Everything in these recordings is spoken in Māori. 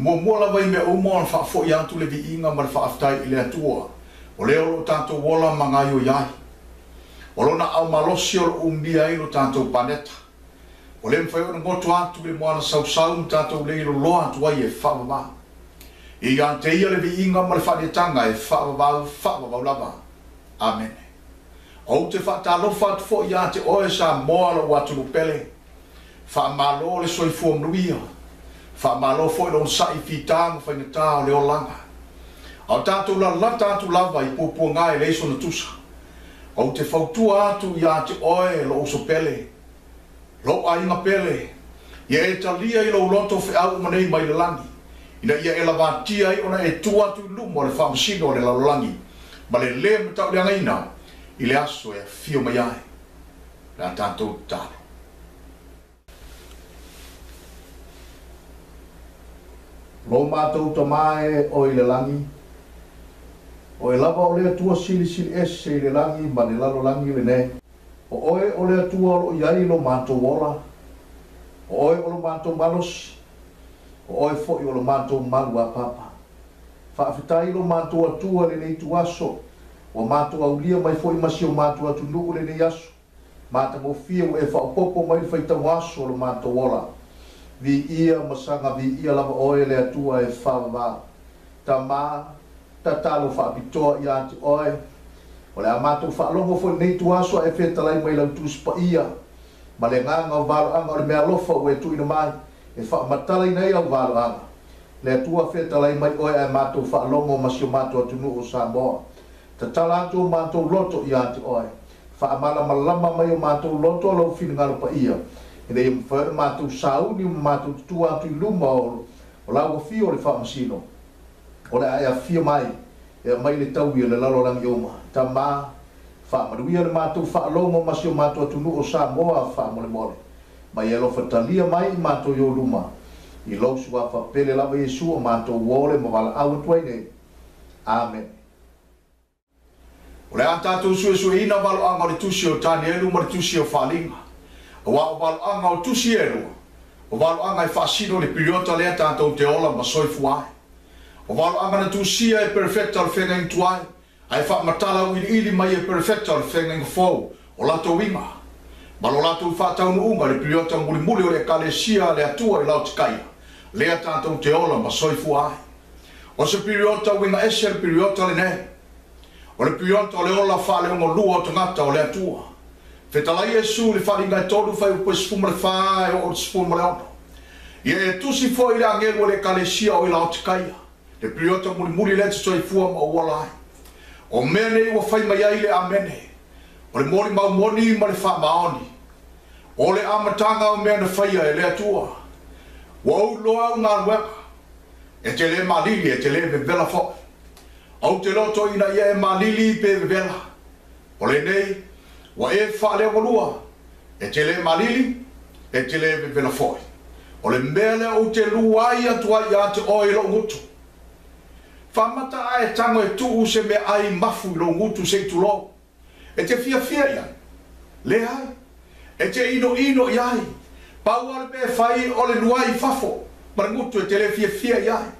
Mua la vai me o mo fa fo ya tu le vi inga ma fa aftai ile atua. O le o tanto wola mangayo yai. O lona au malosi o umbia i lo tanto paneta. O le mfai o ngoto atu le moana sau tanto le ilo loa atu ai e whaavava. I ante ia le vi inga ma le whaetanga e whaavava lava. Amen. O te whaatalofa atu fo ia te oe sa moa lo watu lupele. Whaamalo le soifua mnuia. Whaamalo fo ilo sai fitanga whainata o le olanga. Au tātou la tātou lava i pupua ngā e leiso na tusa. Au te whautua atu ia te oe lo oso pele. Lo ainga pele. Ia e talia i lo loto fe au manei mai le langi. Ina ia e lavatia i ona e tu atu lumo le whamasino o le lalolangi. Ma le le matau le angaina i le aso e fio mai ai. La tātou tālo. Lo mātou tamae o i le langi. O e lava o le atua sili ese i le langi ma le lalo langi le ne. O oe o le atua o iai lo mātou wola. O oe o lo mātou malosi. O oe fo i o lo mātou malu a papa. Whaafitai lo mātou atua le nei tuaso. O mātou aulia mai fo i masi o mātou atu nuu le nei aso. Māta mo fia o e whaopopo mai whaitau aso o lo mātou wola. Vi ia masanga vi ia lava oe le atua e whaava. Ta maa. Ta talo whaapitoa i ati oe. O le amato whaalongo fo nei tuaso e whetalai mai lau tuspa ia. Ma le nganga o valo anga o le mea lofa o e tuina mai. E whaamatala nei au valo anga. Le atua whetalai mai oe e mato whaalongo masio mato atunu o Samoa. Ta tala atu o mato loto i ati oe. Whaamala malama mai o mato loto o lau whingaro pa ia. E rei mwhare mato sauni o mato tutua atu i luma o lau o fio le whaamasino. O le aia fia mai, e mai le tau ia le lalorangi oma. Ta maa, whaamaruia le mātou whaalongo masi o mātou atunu o Samoa whaamole mole. Mai e lofa talia mai i mātou i o luma. I lausu a whapele lava Yesu o mātou wole ma wala awa tuai nei. Amen. O le a tātou sue ina walo anga o le tusi o tani elu ma le tusi o whalinga. O wa o walo anga o tusi elu. O walo anga i whaasino le piriota lea tātou te ola ma soifu ai. O walo anga na tusia e perfecta o whenga in tuai. Ai whaamatala o ili mai e perfecta o whenga in fau. O lato winga. Malo lato whaatau no unga le piriota muli o le kalesia le atua i lau tikaya. Lea tātou te ola ma soifu ai. O se piriota winga ese le piriota le ne. O le piriota o le ola whaale ongo lua o tangata o le atua. Whetalai Yesu le wharinga e tolu whai upo sifuma le whae o sifuma le ono. Ia e tusi fo i le angelu le kalesia o i lau tikaya. Le piriota muli le tsoi fua ma wala. O mene i wa fai mai ai le amene. O le mori mau moni ma le wha maoni. O le amatanga o mea na whaia e le atua. Wa au loa au ngā rueka. E te le malili e te le vevela fo. Au te loto ina ia e malili pe vevela. O le nei, wa e wha le walua. E te le malili e te le vevela fo. O le mele o te luai atua i ate o i lo ngutu. Whamata a e tango e tuu se me ai mafu lo ngutu se tulo. E te fia ia. Le ai. E te ino iai. Paua le me fai o le nuai fafo. Ma ngutu e te le fia iai.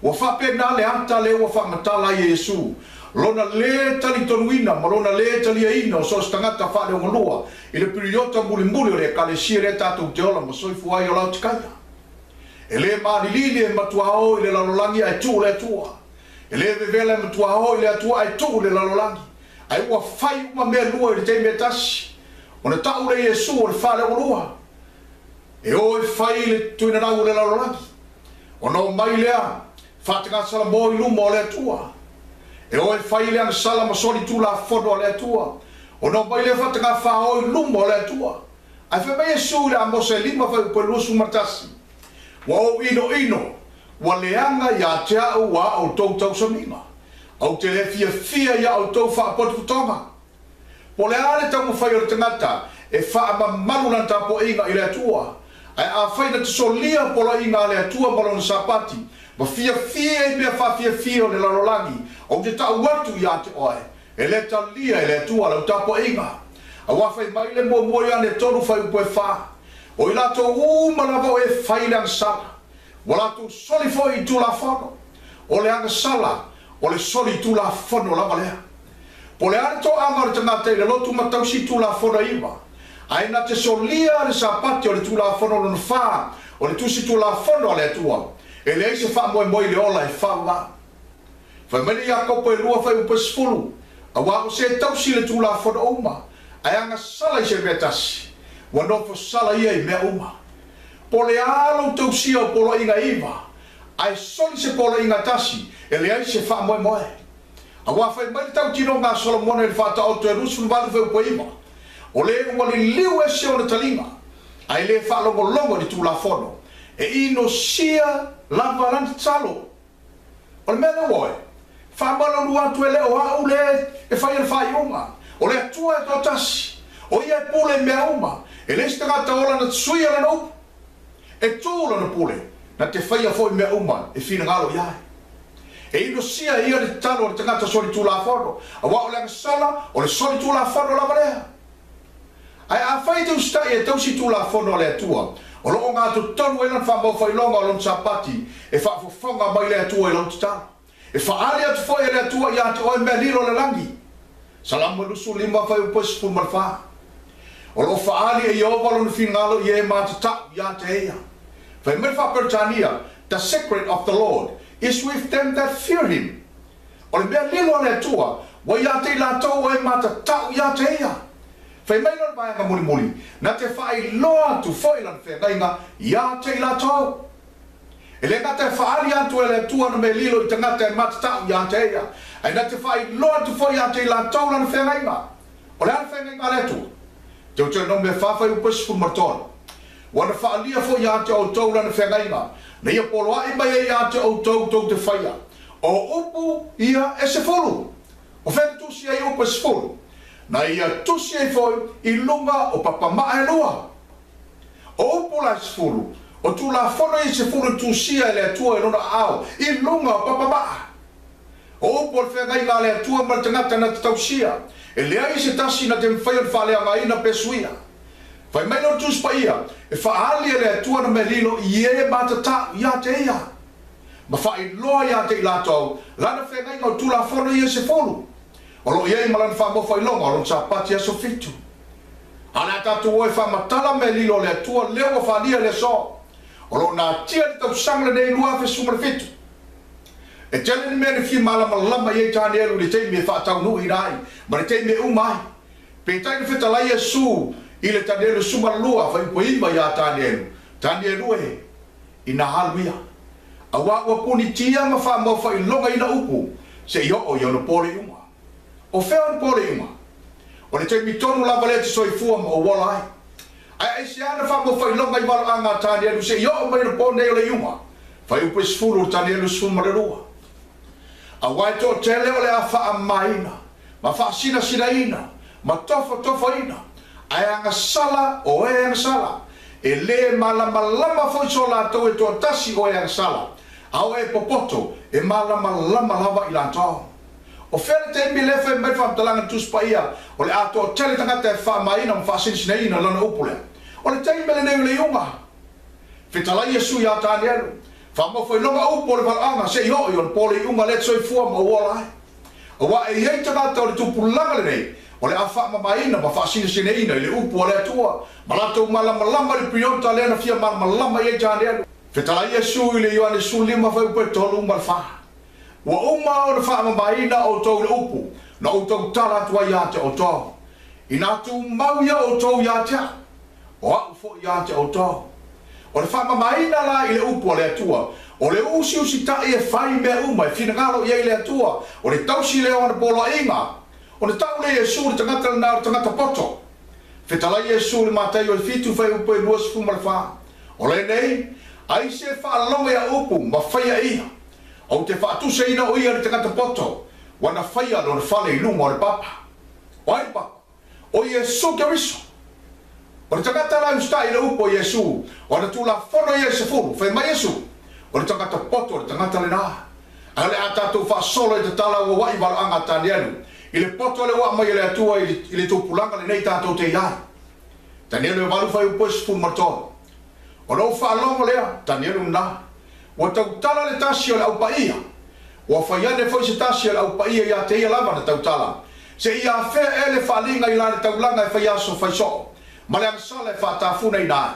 Wa whapena le anta le wa whamata la Yesu. Lona le tali tonuina, ma lona le tali aina o sos tangata wha le ongalua. I le piriota muli o le kalesia le tātou te ola ma soifu ai o lau tikaya. E le marilili e matua o i le lalolangi ai tu le atua. E le vevela e matua o i le atua ai tu le lalolangi. Ai ua fai ua mea lua i le te mea tasi. O na tau le Yesu o le whale o lua. E o e fai le tuina rau le lalolangi. O no mai lea, whatinga sala mo i luma o le atua. E o e fai le ang sala ma soli tu la fono o le atua. O no mai lea whatinga wha o i luma o le atua. Ai wha mai Yesu le amose lima whai upe lusu martasi. Wa o ino, wa leanga ya te au wa au tau saminga. Au te le fia ya au tau wha apotu kutonga. Po le ale tangu whai o le tangata, e wha ama maluna tapo inga i le atua. Ai a whai na te solia pola inga le atua malona sapati. Ma fia i mea wha fia o le lalolangi. Au te tau watu ya te oe. E le talia e le atua lau tapo inga. A wafai mai le mua ane tonu whai upo e wha. O i lato malava o e whailang sala. Wala tu soli foi tu la fono. O le anga sala, o le soli tu la fono la valea. Po le ane to anga o le tangata i le lotu matausi tu la fono iwa. Ai na te solia le sapati o le tu la fono lona wha, o le tusi tu la fono a le atua. E le eise wha moe moe le ola e wha wa. Whai mene ia kopo e lua whai upa sifuru. A wako se tausi le tu la fono uma. Ai anga sala i se metasi. Wanofo sala ia i mea uma. Po le alo tausia o polo inga iwa. Ai soli se polo inga tasi. E le eise wha moe moe. A wawhai mai tau tino ngā Solomona le whata o te rusu walu whai upa iwa. O le wali liu e se o na talinga. Ai le whalongo longo ni tu la fono. E ino sia lava lanta talo. O le mea woe. Whamalo nua tu e le o hau le e whai le whai uma. O le atua e tō tasi. O ia e pule mea uma. E le stangata ola na tsuia na upu. E tūla na pule. Na te whai a fwoi mea uma. E whina ngalo iai. E ino sia ia le talo o le tangata soli tu la fono. A wa o le sala o le soli tu la fono la varea. Ai a whai tau stai e tau si tu la fono le atua. O loo ngā tu tonu e lan wha mau whai longa o lon sapati. E wha whafonga mai le atua e lon titano. E wha ale atu whai le atua i ate oe mea lilo le langi. Salamu lusu lima whai upos pu malwha. O loo wha ale e iova lon whingalo i e māta tau i ate eia. Whai mea wha Pertania, the secret of the Lord is with them that fear him. O le mea lilo le atua, wa i ate la tau e māta tau i ate eia. Whai mai lor mai anga muli muli, na te whai loa tu whailan whengainga, ia te la tau. E le ngata e whaari atu e le tua na me lilo i tangata e matatau ia te ea. E na te whai loa tu whai ia te la tau lana whengainga. O le ana whengainga le atu. Te o te no me whawhai upasi pu martona. Wana whaalia fo ia te o tau lana whengainga. Na ia poloa i mai e ia te o tau tau te whaia. O upu ia e se fulu. O whenatusi e upa se fulu. Na ia tusi e foi i lunga o papamaa e lua. O upu la se fulu. O tu la fono i se fulu tusia e le atua e lona ao. I lunga o papamaa. O upu o whengainga le atua ma tangata na tausia. E lea i se tasi na te mwhai o whalea ngai na pesuia. Whai mai no tus pa ia. E whaali e le atua na me lilo i e matata ia te ia. Ma whai loa ia te ilatou. Lana whengainga o tu la fono i se fulu. O lo iei malana wha mawhai longa, o lo sapati aso fitu. Ana tatu oe wha matala me lilo le atua leo o whalia le so. O lo nā tia ni tau sangla nei lua fe sumara fitu. E tele ni mea ni fi malama lama iei tāni elu ni teimi e wha tau nui rai, ma ni teimi e umai. Pe tai ni whita lai e su, i le tāni elu sumara lua, wha ipo ima ia tāni elu. Tāni elu e, i nā haluia. A wā puni tia ma wha mawhai longa i na upu, se i o i ono pole uma. O whea ni pole ima. O le teimi tonu lava le te soifua ma o wala ai. Ai se ana wha mo whai longa i wala anga tāni elu se i o mai na pone o le uma. Whai upe sifuru tāni elu suma le rua. A wai tō tele o le a wha a maina. Ma wha sina sina ina. Ma tofa tofa ina. Ai anga sala o e anga sala. E le malama lama foi so la tau e tō tasi o e anga sala. Au e popoto e malama lama lava i la tau. O whera te imi lefa e mai whamtalanga tuspa ia. O le ato tele tangata e wha maina ma wha sinisina ina lana upule. O le teimi mele neu le iunga. Whitalai Jesu ia tāni elu. Wha mawhai longa upo le whalanga se i ho i on pole iunga le tsoi fua ma uola ai. O wa e iei tangata o le tupulanga le nei. O le a wha ma maina ma wha sinisina ina i le upo o le atua. Ma lato malama lama li prionta le ana fia malama lama iei tāni elu. Whitalai Jesu i le Ioane su lima whai upe tolu ma le wha. Wa uma o le whaamaina o tau le upu, na o tau tala atua ia te o tau. I nā tu mau ia o tau ia te, o au fo ia te o tau. O le whaamaina la i le upu o le atua, o le usi usi ta e whai mea uma, e whinangalo ia i le atua, o le tausi leo ana polo inga, o le tau le Jesu le tangata le nāra tangata poto. Whetalai Jesu le mātai o le fitu whai upu e nuas fuma le wha. O le nei, ai se whaalonga ia upu, ma whaia ia. O te whaatuse ina o ia le tangata poto, wana whaia lo le whale i lunga o le papa. O ai papa, o Jesu ke riso. O le tangata la usta i le upo Jesu, o le tula whono i se furu, whai mai Jesu. O le tangata poto, o le tangata le nā. A le atatu whaasolo i te tala o wai wala anga tāni elu. I le poto le wa mai le atua i le tupulanga le nei tātou te iai. Tāni elu e walu whai upo se furu martoro. O lo whaalonga lea, tāni elu nā. Wa tautala le tasi o le au paia. Wa faiane foi se tasi o le au paia ia te ia lava na tautala. Se ia fea ele whalinga i la le taulanga e fai aso fai so. Ma le angsala e whaatafuna i nā.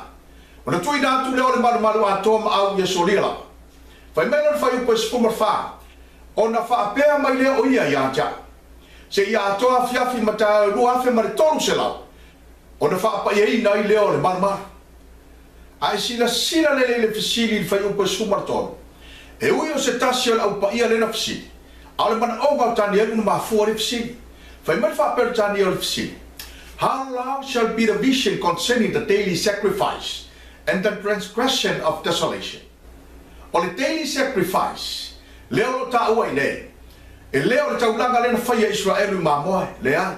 O na tui nā tu leo le maru atoa ma au ia solia lava. Fai mena le fai upo e spumar wha. O na whaapea mai leo o ia ia tia. Se ia atoa fiafi mata rua afe mare tolu se lau. O na whaapea i nai leo le maru. Ai sila le fisili fai upo e spumar tolu. E ui o se tasi o le au paia le na fisili. A le mana onga o tani elu na mafua le fisili. Fai mai whaapea tani o le fisili. How long shall be the vision concerning the daily sacrifice and the transgression of desolation? O le daily sacrifice, leo lo ta ua i nei. E leo le taulanga le na whaia Israelu ma moe, le ai.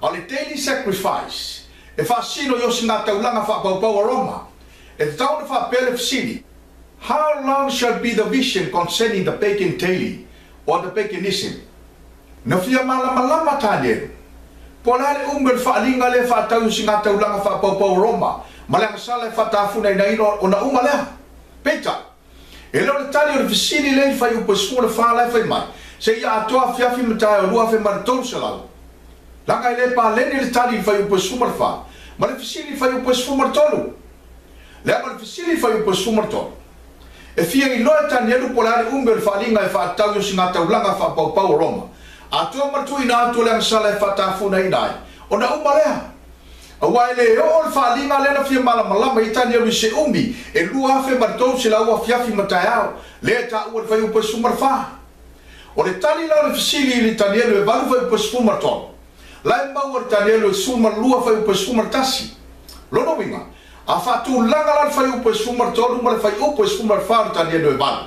O le daily sacrifice, e whaasino yosi ngā taulanga whapaupau a Roma. E te tau na whaapea le fisili. How long shall be the vision concerning the pagan daily or the paganism? Na fia malama tani elu. Pola le umber whaalinga le whaatau si ngā taulanga whapaupau Roma. Ma le angasala e whaatafuna i naino o na uma lea. Peita. E leo le tali o le fisili le whai upo smua le whaalai whai mai. Se ia atoa fiafi matai o lua whai maritolu se lau. Langa i le pāleni le tali whai upo smua le wha. Ma le fisili whai upo smua maritolu. Lea ma le fisili whai upo smua maritolu. E fia i loa tani elu pola le umber whaalinga e whaatau si ngā taulanga whapaupau Roma. Atua martui na atua le angasala e whaatafuna i nai. O na uma lea. Awai le o le whaalinga le na fia malama i tani elu se umi. E lua afe maritolu se lau a fiafi matai au. Le ta ua le whai upo smua wha. O le tali lau le fisili li tani elu e valu whai upo smua maritolu. Lai maua le tani elu e suma lua whai upo smua maritasi. Lono winga. A whaatu langa la le whai upo smua maritolu ma le whai upo smua maritolu le tani elu e valu.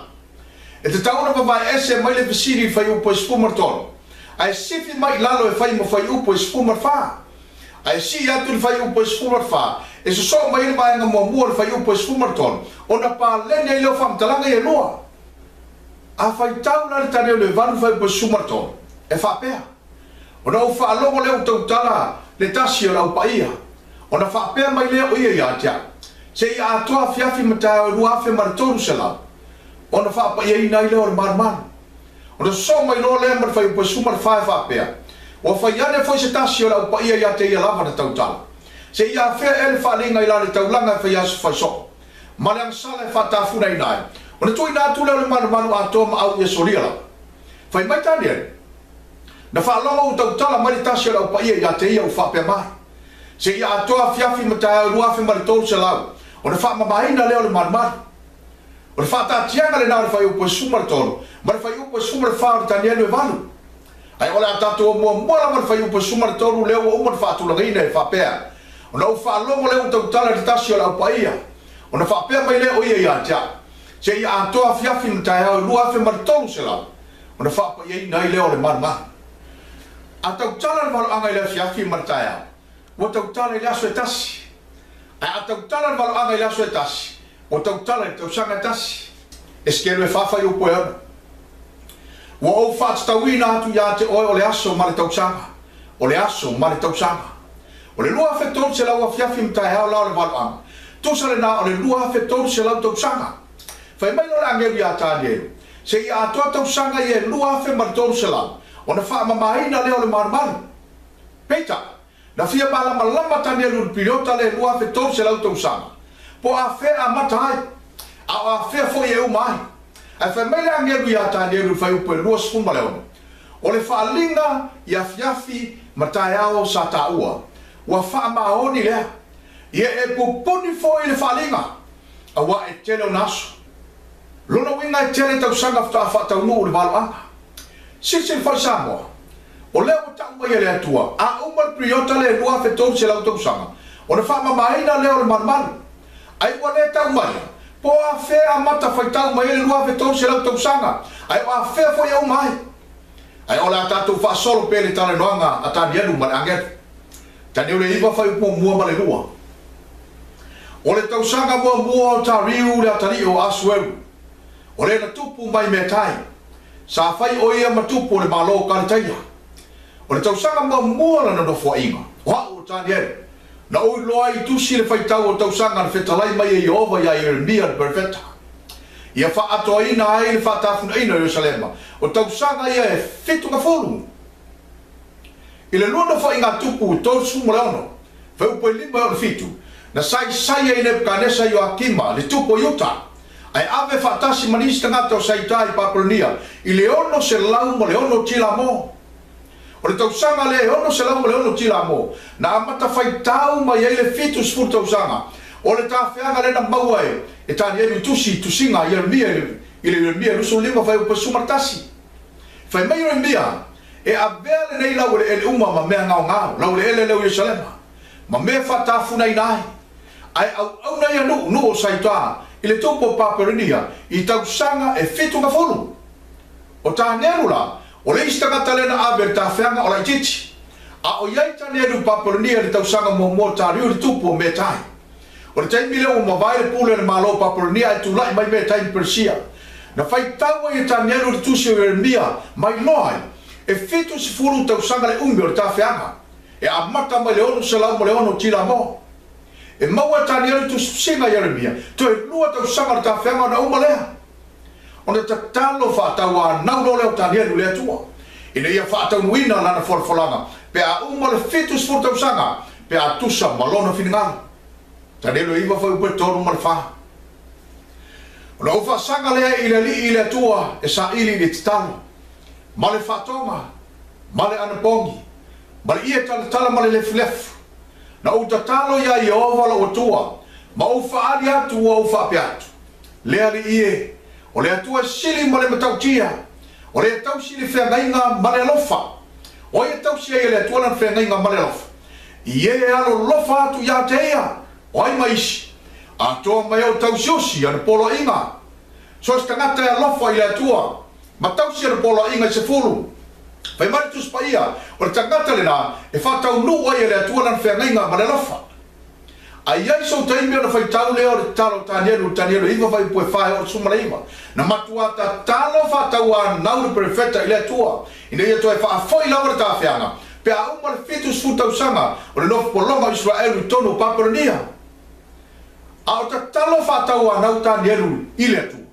E te tauna wawai ese mai le fisili whai upo smua maritolu. Ai sifi mai lalo e fai mo fai upo e spumar fa. Ai si atu le fai upo e spumar fa. E so mai le mai nga mua le fai upo e spumar ton. O na pa lene e leo whamtalanga e loa. A fai tau na le tane le vanu fai upo e spumar ton. E wha pea. O na ufa alongo leo tautala le tasi o lau paia. O na wha pea mai leo ia ia tia. Se ia atoa fiafi matai o lua afe maritoru se lau. O na wha paia ina i leo le maru. O na so mai no le mar fai upo sumar fai whapea. O fai ane foi se tasi o lau paia ia te ia lava na tautala. Se ia fea ele whalinga i la le taulanga e fai asu fai so. Ma le angsala e whatafuna i nai. O na tui nā tu leo le manu atoa ma au ia soria la. Fai mai tani ele. Na whalonga u tautala mai tasi o lau paia ia te ia u whapea mai. Se ia atoa fiafi matai o luafi maritolu se lau. O na whamamaina leo le manu. O le whaatatianga le nā le whai upo e sumar tolu. Ma le whai upo e sumar whaare tani elu e valu. Ai ole a tatou mua mua ma le whai upo e sumar tolu leo o uma le whaatulangina e whapea. O na u whaalongo leo tautala le tasi o lau paia. O na whapea mai leo ia ia tia. Se ia atoa fiafi mtai hao lua afe maritolu se lau. O na whapaia i nai leo le marma. A tautala le valo anga i leo fiafi mtai hao. O tautala i leo aso e tasi. Ai a tautala le valo anga i leo aso e tasi. O tautala i tausanga tasi. Eskelu e whawhai upo e ana. Wa o whaatstawina atu ia te oe o le aso ma le tausanga. O le aso ma le tausanga. O le lua whetolu se lau a fiafi mtai hao lau le walo anga. Tusa le nā o le lua whetolu se lau tausanga. Whai mai lo le angeru ia tāni eru. Se ia atoa tausanga i e lua whe maritolu se lau. O na wha mamaina leo le marumaru. Peita. Na fia malama tani eru pilota le lua whetolu se lau tausanga. Po a fea mata ai. A fea foi e umai. A fea mele angeru ia tani eru fai upo e lua spuma leona. O le whaalinga ia fiafi matai ao sa ta ua. Wa wha maoni lea. Ia e pupuni foi le whaalinga. A wa e tele o naso. Lona winga e tele tausanga whatau nuu le walo anga. Sisi le fai Samoa. O leo o tau mai e le atua. A umar priota le lua whetolu se lau tausanga. O le wha mamaina leo le marumaru. Ai wale tau mai. Po a fea mata fai tau mai ele lua whetolu se lau tausanga. Ai o a fea foi au mai. Ai o la tatou wha solo pele tane noanga a tani elu ma le angeru. Tani o le iwa fai upo mua ma le lua. O le tausanga mua o ta riu le atari o asu eru. O le na tupu mai me tai. Sa fai o ia matupu o le malo karitaia. O le tausanga mua la na nofo inga. Wa o tani elu. Na oi loa i tusi le whaitau o tausanga na whetalai mai e Iova ia Jeremia le perfeta. ia fa atoina ai le fa tafuna ina Yerusalema o tausanga ia e fitu nga folu ile luna fa inga tupu to su moleono fa upo lima o fitu na sai ai ne kanesa yo akima le tupo yuta ai ave fa tasi manista ngata o sai tai Papolonia ile ono se lau moleono tila mo o le tausanga le ono se lau moleono tila mo na amata fai tau mai le fitu sfur tausanga o le tafeanga le na maua e tani e tusi tusinga Yeremia lusu lima fai upa sumartasi fai mai Yeremia e avele nei lau le uma ma mea ngao lau le ele leu Yerusalema ma mea fatafuna inai ai au nei anu nu o saitoa ile tupo Papolonia i tausanga e fitu nga folu o tanerula o le istangata le na ave tafeanga o la ititi a o iai taneru Papolonia le tausanga mo tariu le tupo me tai o le taimi leo ma vai le pule le malo Papolonia e tulai mai me taimi Persia na fai taua i taneru le tusi o Yeremia mai loai e fitu si furu tausanga le umbi o le tafeanga e amata mai le ono se lau ma le ono tila mo e maua taneru tu singa Yeremia to e lua tausanga le tafeanga na uma lea ona tatalo whaataua naulo leo taneru lea tua ina ia whaataunuina lana forfolanga pe a uma le fitu si furu tausanga pe a tusa malona finingala taneru iwa fai upe tonu ma le wha ona ufa sanga lea i le tua e sa ili le titalo ma le whaatonga ma le anapongi ma le ia talatala ma le lefulefu na utatalo ia i ova la otua ma ufa ali atu ua ufa api atu lea li ie o le atua sili ma le matautia o le tau sili whengainga ma le lofa o ia tau sia i le atua lan whengainga ma le lofa ie e alo lofa atu ia te ia o ai maisi a toa mai au tau siosi ana polo inga so stangata e lofa i le atua ma tau sia ana polo inga se fulu fai mari tu spaia o le tangata le na e whatau nu ai e le atua lan whengainga ma le lofa ai ai so taimi ona fai tau leo le talo tanielu iwa fai pue whae o sumareima na matua ta talo whatau a nauru prefeta i le atua ina ia toa e wha foi lawa le tawhianga pe a uma le fitus futau sanga o le nofu polonga Israelu i tonu Papolonia a o ta talo whatau a nau tanielu i le atua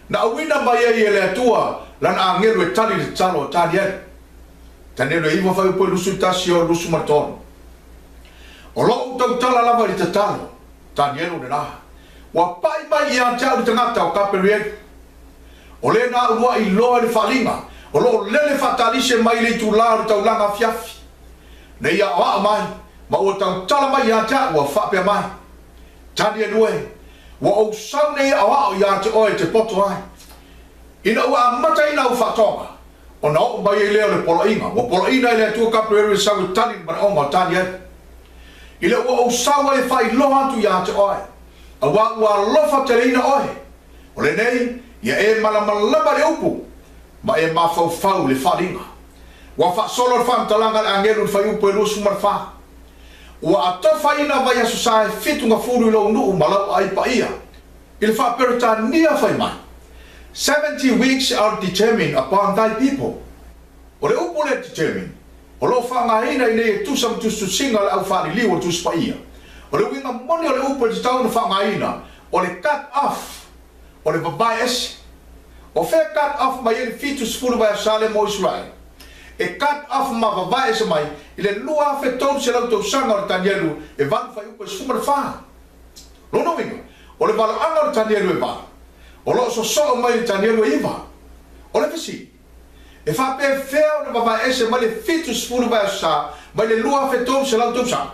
na awina mai e le atua lan a ngelu e tali le talo tanielu iwa fai pue lusu tasi o lusu martonu o lo tau tala lava i tatalo tanielu le naha wa pai mai i ante au tangata o kaperiegu o le na urua i loa le whalinga o lo lele whatalise mai le tularu tau langa fiafi na ia oa mai ma o tau tala mai i ante au a whapea mai tanielu e wa o sau nei oa i ante oe te poto ai ina ua amata ina au whatonga o na o mai i leo le poloinga wa poloina i le atua kaperiegu i sau tani mana oma tanielu ile ua usawa e fai loa atu ia te oe a ua lofa te reina oe o le nei ia e malamalama le upu ma e mafaufau le whalinga ua whaasolo le whaamtalanga le angelu le fai upu e lusu marfa ua atofa ina vai asu sa e fitunga furu i lau nuu malau ai pa ia ile whaaperitania fai mai 70 weeks are determined upon thy people o le upu le determined o lo whangaina i nei tu sam tu singa le au whani liwa tu spaia o le winga moni o le upo te tau na whangaina o le cut off o le babai esi o whea cut off mai e le fitu sifuru vai a sale mo Israel e cut off ma babai esi mai i le lua fe tonu se lau tau sanga o le tanielu e vanu fai upo e sifuma le wha lono winga o le wala anga o le tanielu e vanu o lo so so mai le tanielu e iwa o le visi e fa pe feo na baba ese ma le fitu sfulu vai sa ma le lua fetou se lau tausa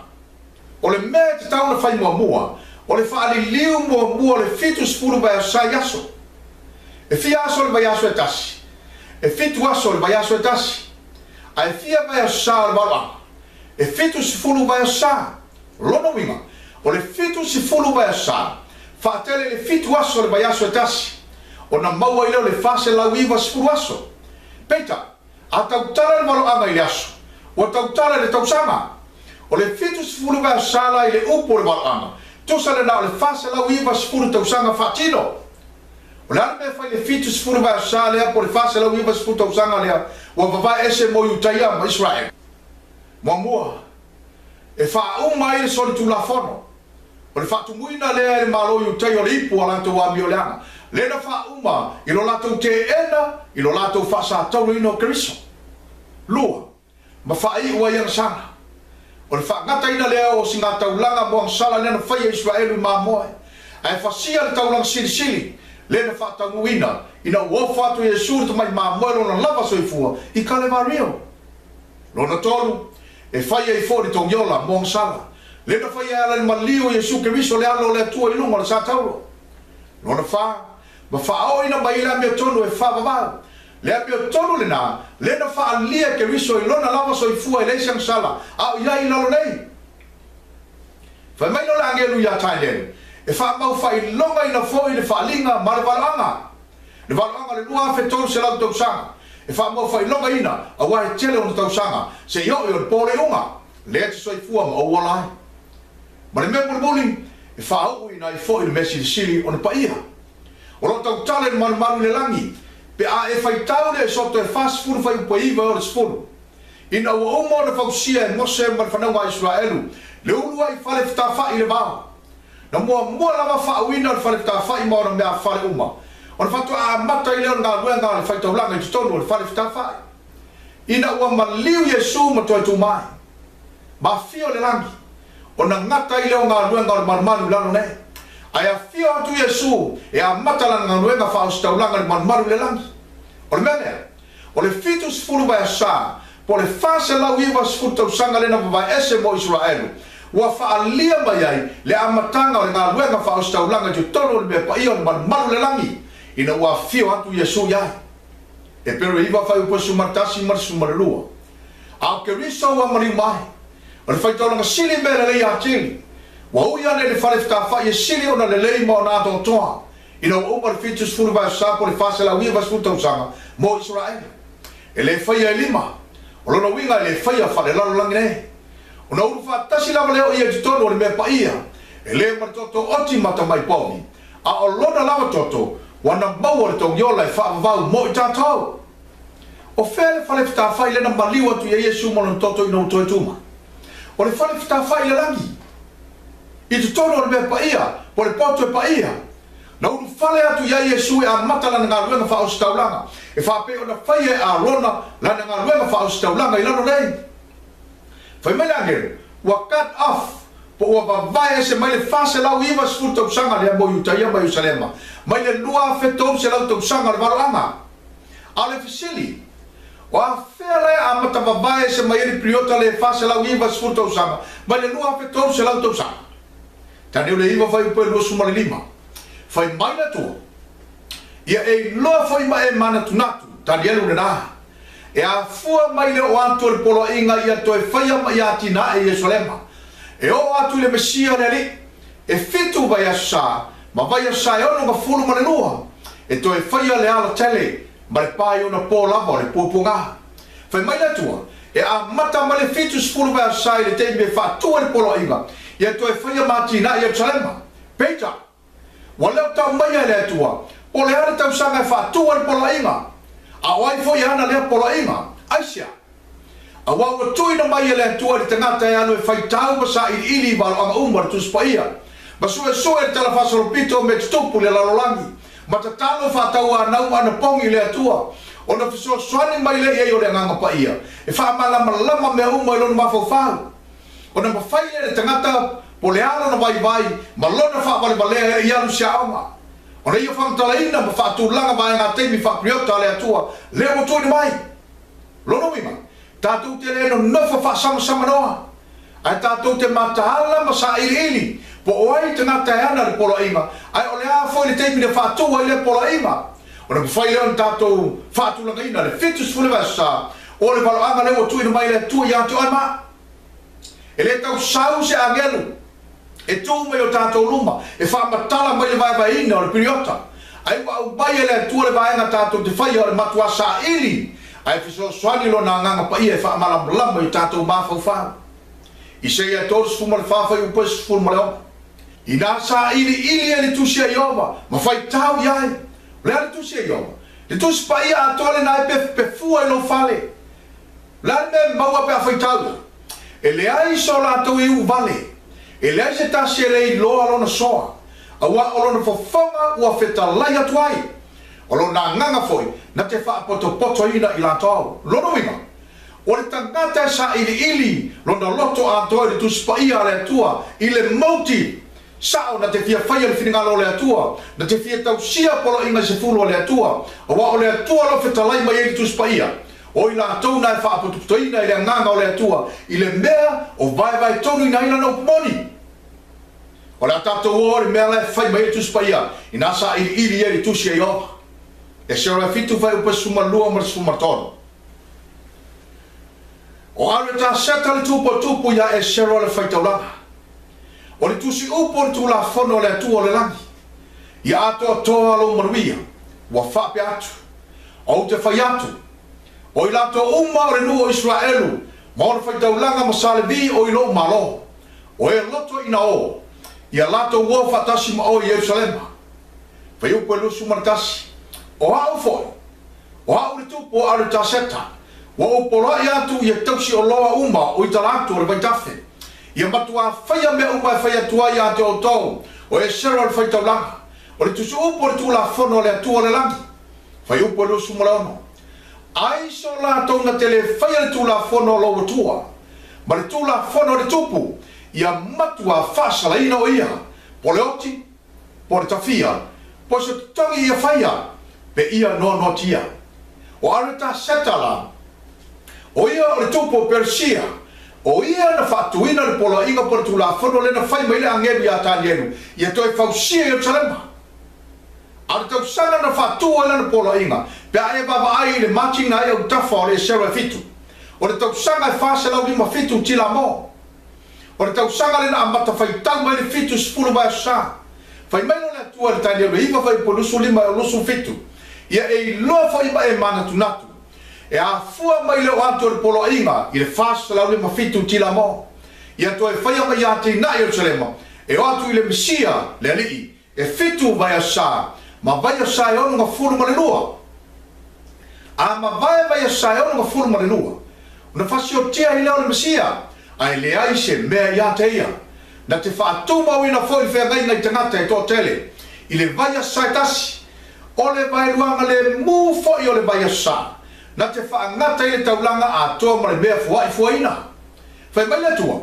o le me te tau na fai mua o le fa ali liu mua le fitu sfulu vai sa yaso e fia aso le vai aso e tasi e fitu aso le vai aso e tasi a e fia vai sa le vala e fitu sfulu vai sa lono winga o le fitu sfulu vai sa fa tele le fitu aso le vai aso e tasi o na maua i leo le fase lau iwa sfulu aso Peita, a tautara le malo anga i le aso, o tautara le tausanga, o le fitu sifuru vai sala i le upo le malo anga, tusa le nao le fasa lau iwa sifuru tausanga fatino, o le ane me fai le fitu sifuru vai sala lea po le fasa lau iwa sifuru tausanga lea, o vavai ese mo yutaia ma Israel. Mua, e faa umai le soli tu la fono, o le fatu muina lea le malo yutaia o le ipu alanto wa mioleanga, le na fa uma i lo lato te ena i lo lato fa sa tau ino Keriso lua ma fa i ua yang sana o le fa ngata ina leo o singa taulanga mo ang sala le na fa Israelu ma moe ai fa sia le taulang sili le na fa tanguina ina wo fa tu Yesu tu mai ma moe lo na lava soifua i kale mario lo na tolu e fa i fori tong yola mo ang sala le na fa ia le malio Yesu Keriso le alo le tua ilunga le sa taulo lo na fa ma fa o ina mai la me tonu e fa va le me tonu le na fa lia Keriso i lona lava soifua le sang sala a ia i lalo nei fa mai no la ngelu ya Thailand e fa mau fa i longa ina foi le fa linga ma le valanga le lua fe tonu se la tau sanga e fa mau fa i longa ina a wa tele on tau sanga se yo yo pole unga le soifua ma o wala ma le me boli e fa o ina i foi le mesi sili on pa ia o lo tau tale malu le langi pe a e fai tau le soto e fast food fai pa iwa o le sfulu ina ua umo le fausia e mose ma le whanau a Israelu le ulua i fale fita fai le vau na mua lava whauina le fale fita fai ma o na mea fale uma o na fatu a mata i leo ngā luenga le fai taulanga i tutonu le fale fita fai ina ua maliu Yesu ma toi tu mai ma fio le langi o na ngata i leo ngā luenga le marumaru lano nei ai a fio atu Yesu e a matala nga nuenga fa ustaulanga le maru le langi o le mene o le fitus fulu vai asa po le fase lau iwa sfuta usanga le na vai ese mo Israelu ua fa alia mai ai le amatanga o le nga nuenga fa ustaulanga ju tolo le me pa iyo le maru le langi ina ua fio atu Yesu yai e pero iwa fai upo sumartasi marsumarelua a Keriso wa mari mai o le faitolanga sili mele le atili wa uia le fale fta fa ye sili ona le lei mo na to toa ina o mar fitus fulu va sa por fase la uia va sfuta usanga mo Israel ele fa ye lima o lo no winga le fa ya fa le lalo langine o no u fa tasi la vale o ye tonu le me pa ia ele mar toto oti mata mai pomi a o lo na lava toto wana mau le tong yola fa va mo tato o fele fale fta fa ile na maliwa tu ye Yesu mo no toto ino to tuma o le fale fta fa ile langi i tu tono le me pa ia po le poto e pa ia na unu fale atu ia Yesu e a matala nga luenga fa austaulanga e fa pe ona faie a rona la nga luenga fa austaulanga i lano nei fai mai angel wa cut off po wa vai se mai le fase lau iwa sfuta usanga le mo Yutaia ma Yerusalema mai le lua fetom se lau usanga le varoanga ale fisili wa fele a mata vai se mai le priota le fase lau iwa sfuta usanga mai le lua fetom se lau usanga tani le iwa fai po lo suma le lima fai mai na tu ia e lo fai mai e mana tunatu tani elu na e a fua mai le o anto le polo inga ia to e fai mai atina e Yerusalema e o atu le Mesia le e fitu vai asa ma vai asa e ono ma fulu ma le lua e to e fai le ala tele ma le pai ona po lava le pupunga fai mai na tu e a mata ma le fitu fulu vai asa le te me fa tu le polo inga ia to e fai matina e Yerusalema peita wala tau mai le tua o le ala tau sanga fa tu le polo inga a wai foi ana le polo inga aisia a wa tu ina mai le tua le tangata e alo e fai tau sa ili ba anga umar tu spaia ma su e so e tala fa so pito me stupu le lalolangi ma ta talo fa tau ana ana pongi le tua ona fiso swani mai le e o le nganga pa ia e fa malama me uma e lo ma fo fa ona ma fai le tangata po le ala na vai ma lona fa vale ia lu siaonga ona ia fa talaina ma fa tu langa vai nga te mi fa priota le tua le o tu ni mai lona mi ma ta tu te le no fa sama noa ai ta tu te matahala ma sa ili po oi te na taana le polo ima ai o le a fo le te mi le fa tu le polo ima ona fa ile ta tu fa tu langa ina le fitus fu le vasa o le valo anga le o tu ni mai le tu ia tu ai ma ele tau sau se angelu e tu mai o tatou luma e fa matala mai le vai ina o le periota ai wa bai le tu le vai nga tatou te fai o le matua sa ili ai fiso swani lo na nga pa ia fa mala lama i tatou ma fa i se ia tos fu mal fa fai un pes fu mal ina sa ili ele tu se iova ma fai tau ia le tu se iova le tu pa ia atole na pe fu e lo fale la me ma wa pe fai tau ele ai so la tu i u vale ele ai se ta se le lo alo na soa awa o lona fofonga ua fetalai atu ai o lona nganga foi na te whaapotopotoina i lātou lona winga o le tangata e sa ili lona loto atoa i le tuspaia le atua i le mauti sao na te fia whaia le whingalo le atua na te fia tausia polo inga se fulu le atua awa o le atua lo fetalai mai e le tuspaia o i lātou na e whaapotopotoina i le nganga o le atua i le mea o vai tonu i naila na upmoni o le atatou o le mea le whai mai e tuspaia i nā sa ili e le tusia i opa e se ora fitu vai upa sumalua ma sumatoro o ale ta seta le tupu ya e se ora le faitaulanga o le tusi upo le tula fono le atua o le langi ia ato toa lo maruia wa whape atu o te whai atu o i lato uma o le nuo Israelu ma o le faitaulanga ma salebi o i lo malo o e loto ina o ia lato ua whatasi ma o i Yerusalema whai upo e lusu martasi o hau foi o hau le tupu o ale taseta wa upora ia tu ia tausi o loa uma o i talatu o le vaitafe ia matua whaia mea uma e whaia tua ia te o tau o e sero le whaitaulanga o le tusu upo le tula fono le atua le langi whai upo le usu malaono ai so la tau na tele whaia le tula fono lo tua ma le tula fono le tupu ia matua whasala ina o ia po le oti po le tafia po se tongi ia whaia pe ia no tia o ale ta setala o ia o le tupu Persia o ia na fatuina le polo inga por tu la fono le na fai mai le angelu ia talienu ia toi fausia i Jerusalema ale tau sana na fatua le na polo inga pe ae baba ai le matching na ia utafa o le sero e fitu o le tau sanga e fase lau lima fitu tila mo o le tau sanga le na amata fai tau mai le fitu spulu mai sa fai mai lo le atua le talienu iwa fai polusu lima e lusu fitu ia e loa fai ma e mana tunatu e a fua mai leo atu le polo inga i le fasa lau lima fitu tila mo ia to e fai mai a te na Yerusalema e o atu i le Mesia le alii e fitu vai a sa ma vai a sa e onu nga furu ma le lua a ma vai a sa e onu nga furu ma le lua una fasi o tia i leo le Mesia ai le ai se mea ia te ia na te whaatuma o ina foi whea ngai ngai tangata e tō tele i le vai a sa e tasi o le vai ruanga le mu foi o le vai a sa na te whaangata i le taulanga a toa ma le mea fuaina whai mai le tua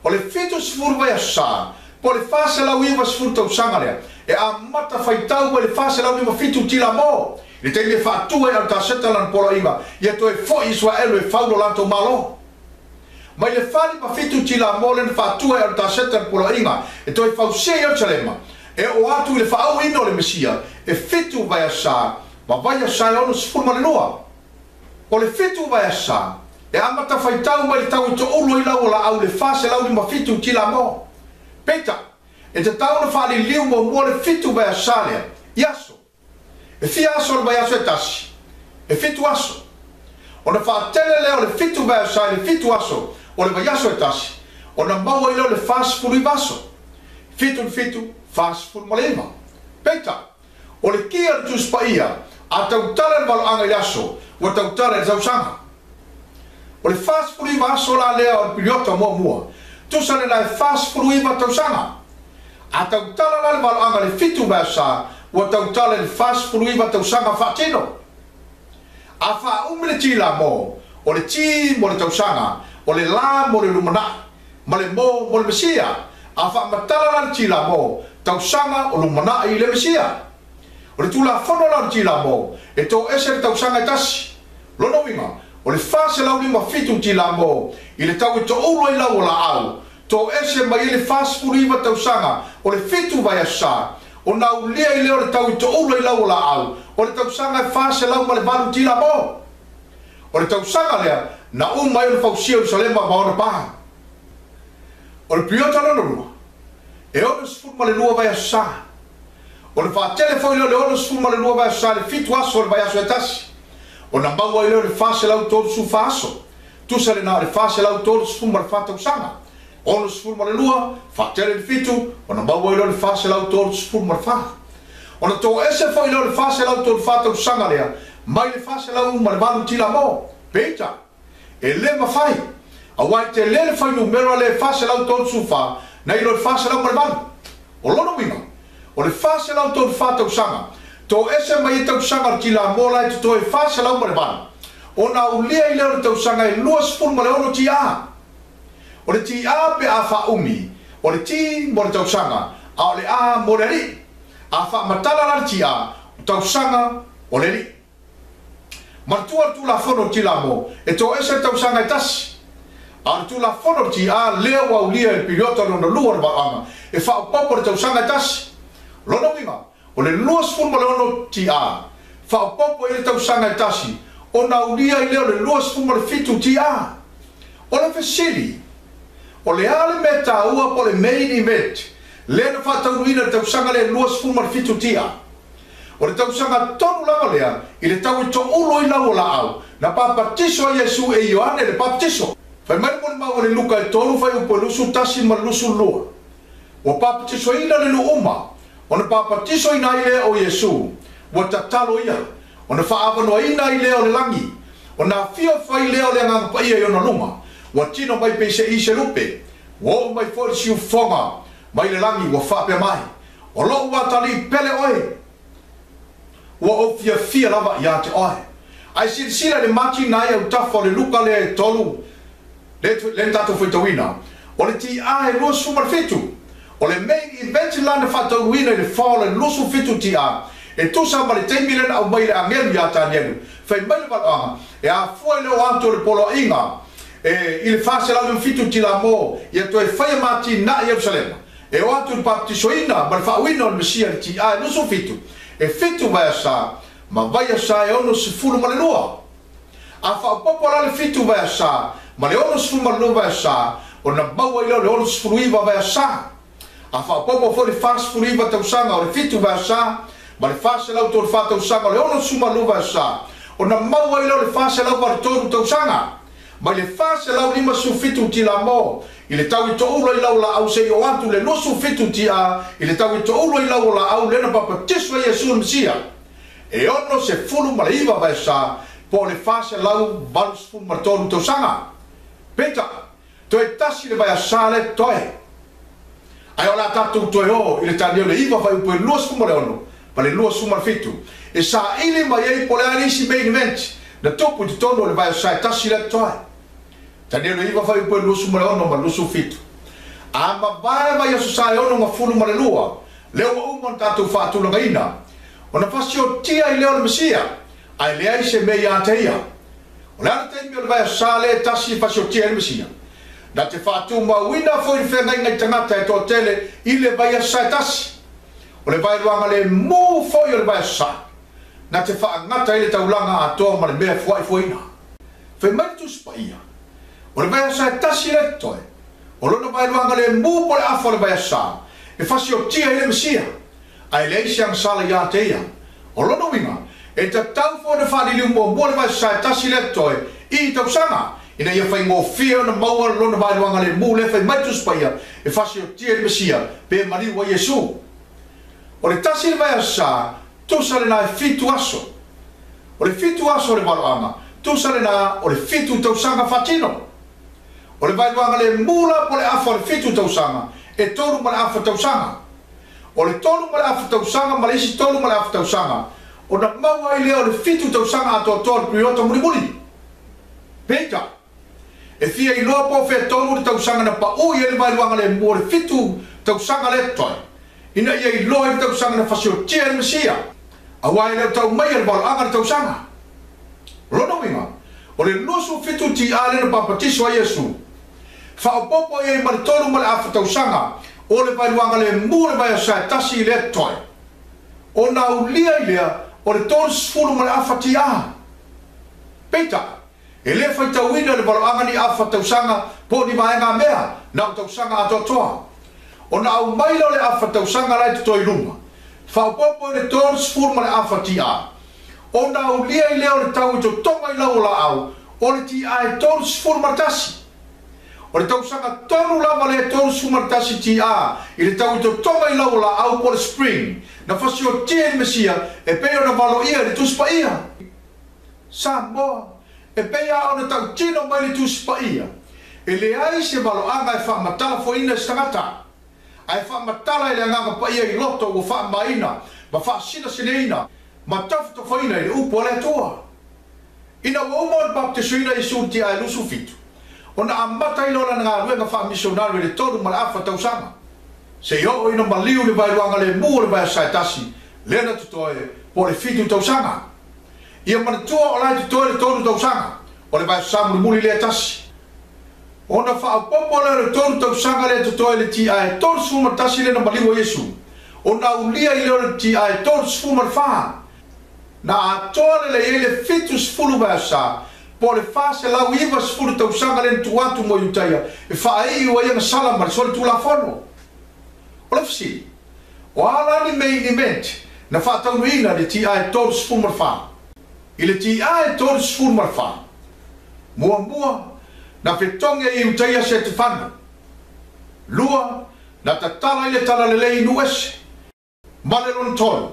o le fitu sifuru vai a sa po le fase lau iwa sifuru tau sanga lea e a mata whai tau ma le fase lau iwa fitu tila mo le te le whaatua e al ta seta lan polo inga ia to e fo Israelu e faulo lanto malo mai le fali ma fitu tila mo le whaatua e al ta seta lan polo inga e to e fausia i Jerusalema e o atu i le whaau ino le Mesia e fitu vai a sa ma vai a sa e ono sifuru ma le noa o le fitu vai a sa e amata fai tau mai le tau i to ulo i lau la au le fase lau ni ma fitu tila mo peta e te tau na whaali liu mo mua le fitu vai a sa lea i aso e fia aso le vai aso e tasi e fitu aso o na whaatele leo le fitu vai a sa le fitu aso o le vai aso e tasi o na maua i leo le fase furu i vaso fitu fase furu ma le ima peta o le kia le tuspaia a tau tala le valoanga i aso o tau tala le tausanga o le fase furu i vaso la lea o le piliota mua tusa le la fase furu i va tausanga a tau tala la le valoanga le fitu vai a sa o tau tala le fase furu i va tausanga whaatino a wha umile tila mo o le ti mo le tausanga o le la mo le lumana ma le mo le Mesia a wha matala la le tila mo tausanga o lumana i le Mesia o le tula fono la le tila mo e to ese le tausanga i tasi lono winga o le fase lau lima fitu tila mo i le tau i to ulo i lau o la au to ese mai i le fase furu i va tausanga o le fitu vai a sa o nau lia i leo le tau i to ulo i lau o la au o le tausanga e fase lau ma le valu tila mo o le tausanga lea na umai o le fausia o Yerusalema ma ona paha o le priota lana rua e ono sifuru ma le lua vai a sa o le whaatele foi leo le ono sifuru ma le lua vai a sa le fitu aso o le vai aso e tasi o na maua i leo le fase lau tolu su faso tusa le na le fase lau tolu sifuru ma le whatausanga ono sifuru ma le lua whaatele le fitu o na maua i leo le fase lau tolu sifuru ma le wha o na to ese foi leo le fase lau tolu whatausanga lea mai le fase lau ma le valu tila mo peita e le mawhai a wai te le fai numero le fase lau tolu su wha na i lo le fase lau ma le valu o lono winga o le fase lau tō whātau sanga. Tō ese mai tau sanga ki la mola e tō e fase lau mare mana. O na ulia I leo le tau sanga e luas fun mare ono ti a. O le ti a pe a wha umi. O le ti mo le tau sanga. A o le a mo le ri. A wha matala la ti a. O tau sanga o le ri. Martua tu la fono ti la mo. E tō ese tau sanga e tasi. A tu la fono ti a leo au lia e pilota no na lua na waanga. E wha o popo le tau sanga e tasi. Lona winga. O le luas fun mare ono ti a. Wha o popo e le tau sanga e tasi. O na ulia I leo le luas fuma le fitu ti a. O le fesili. O le ale me ta ua po le main event. Le na whatauruina le tausanga le luas fuma le fitu ti a. O le tausanga tonu langa lea I le tau I to ulo I lau o la au. Na papatiso a Yesu e Ioane le papatiso. Fai mai mo le mau le luka e tolu fai upo lusu tasi ma lusu lua. O papatiso ina le lu uma. O na papatiso ina I le o Yesu. Wa tatalo ia. O na whaavano ina I leo le langi. O na fio whai leo le ngang paia I ona lunga. Wa tino mai pe se I se lupe. Wa o mai fori siu fonga. Mai le langi wa whapea mai. O lo ua tali pele oe. Wa o fia lava I ate oe. Ai sila le mati nai au tafo le luka le tolu. Le tato whaitawina. O le ti a e lusu marfitu. O le main event lana whatauina I le whao le lusu fitu ti a. E tusa ma le teimile au mai le angelu ya ta ngelu. Fai mai le walaanga. E a fua leo anto le polo inga. E I le fase lau le fitu ti la mo. Ia to e whaia mati na Yerusalema. E o anto le baptisoina. Ma le whauina o le mesia le ti a e nusu fitu. E fitu vai a sa. Ma vai a sa e ono se fulu ma le lua. A whaupopo la le fitu vai a sa. Ma le ono se fulu ma le lua vai a sa. O na baua ilo le ono se fulu iwa vai a sa. A whaupopo fo le fase fulu iwa tausanga o le fitu vai a sa. Ma le fase lau tō le whātau sanga, le ono suma luwa sa. O na maua ilo le fase lau wale tōru tau sanga. Ma le fase lau lima su fitu ti la mo. I le tau I to ulo I lau la au se o antu le nusu fitu ti a. I le tau I to ulo I lau la au le na papatiso a Yesu Mesia. E ono se fulu ma le iwa vai sa. Po le fase lau balus fulu ma le tōru tau sanga. Peta, to e tasi le vai a sa le toe. Ai o la tatu to e o. I le tanio le iwa vai upo e luas fulu ma le ono. Ma le lua suma fitu. E sa ili mai ei po le alisi main event. Na topu ti tono le vai sa tasi le toa. Tani le iwa fai po le lua suma le ono ma lusu fitu. A ma vai vai asu sa e ono ma fulu ma le lua. Leo wa umon tatu fatu langa ina. O na fasio tia I leo le mesia. Ai le ai se mei a te ia. O le ana teimi o le vai sa le tasi fasio tia le mesia. Na te fatu ma wina foi whenga ingai tangata e to tele. I le vai sa tasi. O le vai luanga le mu foi o le vai sa. Na te wha ngata I le taulanga a toa ma le mea fuai fuina. Whai mai tu spaia. O le vai sa e tasi le toe. O lona vai luanga le mu po le afo le vai sa. E fasi o tia I le mesia. Ai le isi ang sala ia te ia. O lona winga. E ta tau fo le whani liu mo le vai sa e tasi le toe. I tau sanga. Ina ia whai ngō fia na maua lona vai luanga le mu le whai mai tu spaia. E fasi o tia le mesia. Pe mariwa Yesu. O le tasi le vai a sa, tusa le na e fitu aso. O le fitu aso le waloanga, tusa le na o le fitu tausanga fatino. O le vai luanga le mula po le afa le fitu tausanga, e tolu ma le afa tausanga. O le tolu ma le afa tausanga, ma le isi tolu ma le afa tausanga. O na maua I leo le fitu tausanga ato ato le priota muli muli. Peta. E fia I loa po fea tolu le tausanga na pa ui e le vai luanga le mua le fitu tausanga le toi. Ina ia I loa I tau sanga na fasio tia le mesia. A wai leo tau mai al balo anga tau sanga. Lona winga. O le nusu fitu ti ale na papatiso a Yesu. Whao popo ia I maritolu ma le afa tau sanga. O le vai luanga le mua le vai a sa tasi I le toi. O na ulia I lea o le tolu sifuru ma le afa ti a. Peita. E le fai tau ina le balo anga ni afa tau sanga. Po ni maenga mea. Na tau sanga ato toa. O na au mai le afa tausanga lai te toi lunga. Whaupopo le tōrs furma le afa ti a. O na au lia I leo le tau I to tonga I lau la au. O le ti a e tōrs furma tasi. O le tausanga tonu lava le tōrs furma tasi ti a. I le tau I to tonga I lau la au po le spring. Na fasio tia I mesia. E peo na valo ia le tuspa ia. Sa moa. E pea o na tau tino mai le tuspa ia. E le ai se valo anga e wha matala fo ina stangata. ai fa matala ile nga pa ia i loto o fa maina ma fa sina sineina ma taf to faina ile upo le toa ina wo mo baptisina i sulti ai lusu fitu ona amata ilo na nga luenga fa missionario le todo ma afa tau sama se yo ina maliu le vai luanga le mu le vai saitasi le na tutoe po le fitu tau sama ia ma tua o lai tutoe le todo tau sama o le vai samu le muli le tasi ona fa popolo le todo tau sama le tutoe le ti ai todo suma tasi le na maliu Yesu ona ulia ile le ti ai todo suma fa na atole le ele fitus fulu basa po le fase la uiva fulu tau sanga le tuatu mo yutaya e fa ai o ia sala mar sol tu la fono ola fsi o ala ni ment na fa tau ina le ti ai todos fulu fa ile ti ai todos fulu fa mua na fetonge i yutaya se te fano lua na tatala ile tala le nues malelon tol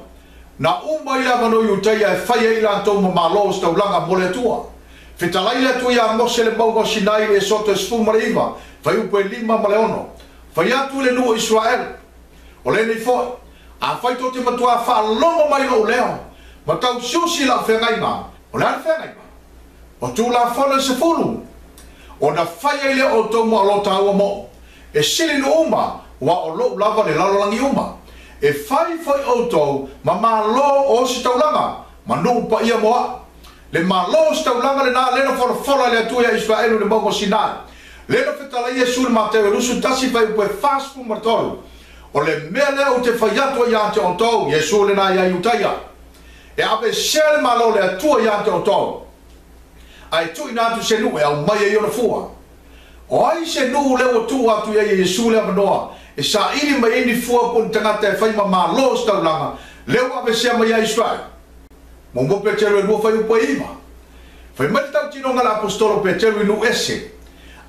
na umba ila mano yutaya e faya ila tau mamalo sta ulanga mole tua fitalai le tu ya mose le bongo sinai e soto sfu mariva fai upo lima maleono fai atu le nuo Israel o le nei fo a fai to te matua fa longo mai lo leo ma tau susi la fengai ma o la fengai ma o tu la fona se fulu o na fai ile o to mo lo tawa mo e sili no uma wa o lo lava le lalo langi uma e fai auto ma malo o si taulanga ma no pa ia moa le malo si taulanga le na le no for le tu ya Israel le bongo Sinai le no fetala Yesu ma te lusu tasi fai po fast fu martolo o le mele o te fai atu ya te onto Yesu le na ya yutaya e ave sel malo le tu ya te onto ai tu ina tu se nu e au mai e ona fua o ai se nu le o tu atu ya Yesu le manoa e sa ili mai ni fua pun tangata e fai ma lo sta langa leo ave se mai Israel mo mo petero no fai po iva fai mai tau tino ngala apostolo petero no esse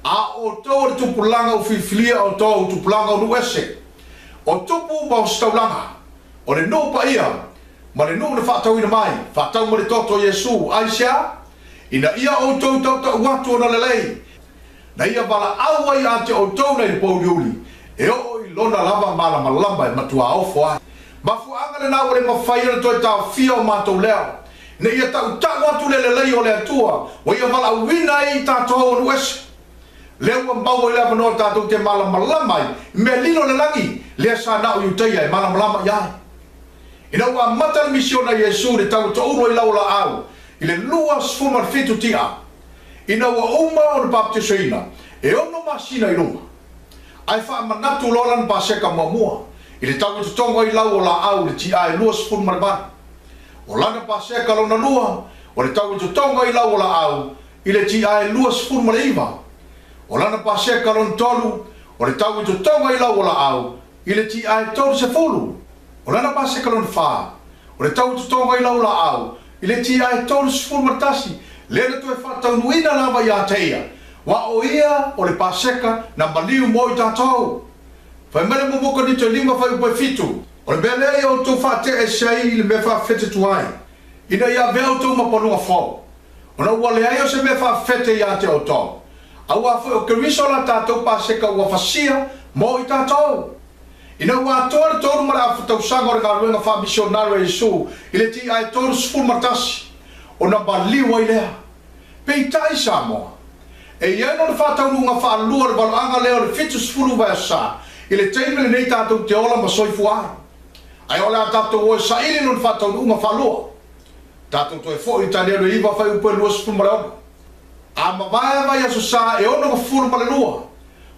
a o to tu pulanga o filia o to tu pulanga no esse o tu pu ba sta langa o le no pa ia ma le no fa tau ina mai fa tau mo le toto Yesu aisha ina ia o to watu na le lei na ia bala awa ia te o to na le po yuli e o i lona lava mala malamba e matua o foa ma fuanga le na ole ma faia to ta fia o mato leo ne ia ta watu le lei o le atua o ia vala wina i ta to o wes leo ma o le no ta to te mala malamba me lino le langi le sa na o yutai e mala malamba ya ina wa mata misiona Yesu le ta to o la ola au ile lua sfuma fitu tia ina wa uma o baptisina e ono masina iluma ai fa manatu lolan pa se ka mamua ile tau tu tongo i lau la au le ti ai luas fun marban o lana pa se ka lona lua o le tau tu tongo i lau la au ile ti ai luas fun mariva o lana pa se ka lon tolu o le tau tu tongo i lau la au ile ti ai tolu se fulu o lana pa se ka lon fa o le tau tu tongo i lau la au ile ti ai tolu se fun martasi le na tu e fa tau nuina lava ya teia wa o ia o le paseka na maliu mo i tātou. Whai mele mo moko ni te lima whai upe fitu. O le mele e o tō whate e sei le me wha fete tuai. Ina ia veo tō mapanua whau. O na ua le ai o se me wha fete ia te o tō. A ua whai o keriso la tātou paseka ua whasia mo i tātou. Ina ua tōre tōru mara a whatau sanga o le ngā ruenga wha misionaro e Yesu. Ile ti ai tōru sifuru martasi. O na maliu ai lea. Pei tai sa moa. E ia no le whātau runga whaalua le waloanga leo le fitu sifuru vai sa i le teime le nei tātou te ola ma soifu ai. Ai ole a tātou oe sa ili no le whātau runga whaalua. Tātou to e fo i tāne alo iwa whai upe lua sifuru male ono. A ma vai aso sa e ono ka furu male lua.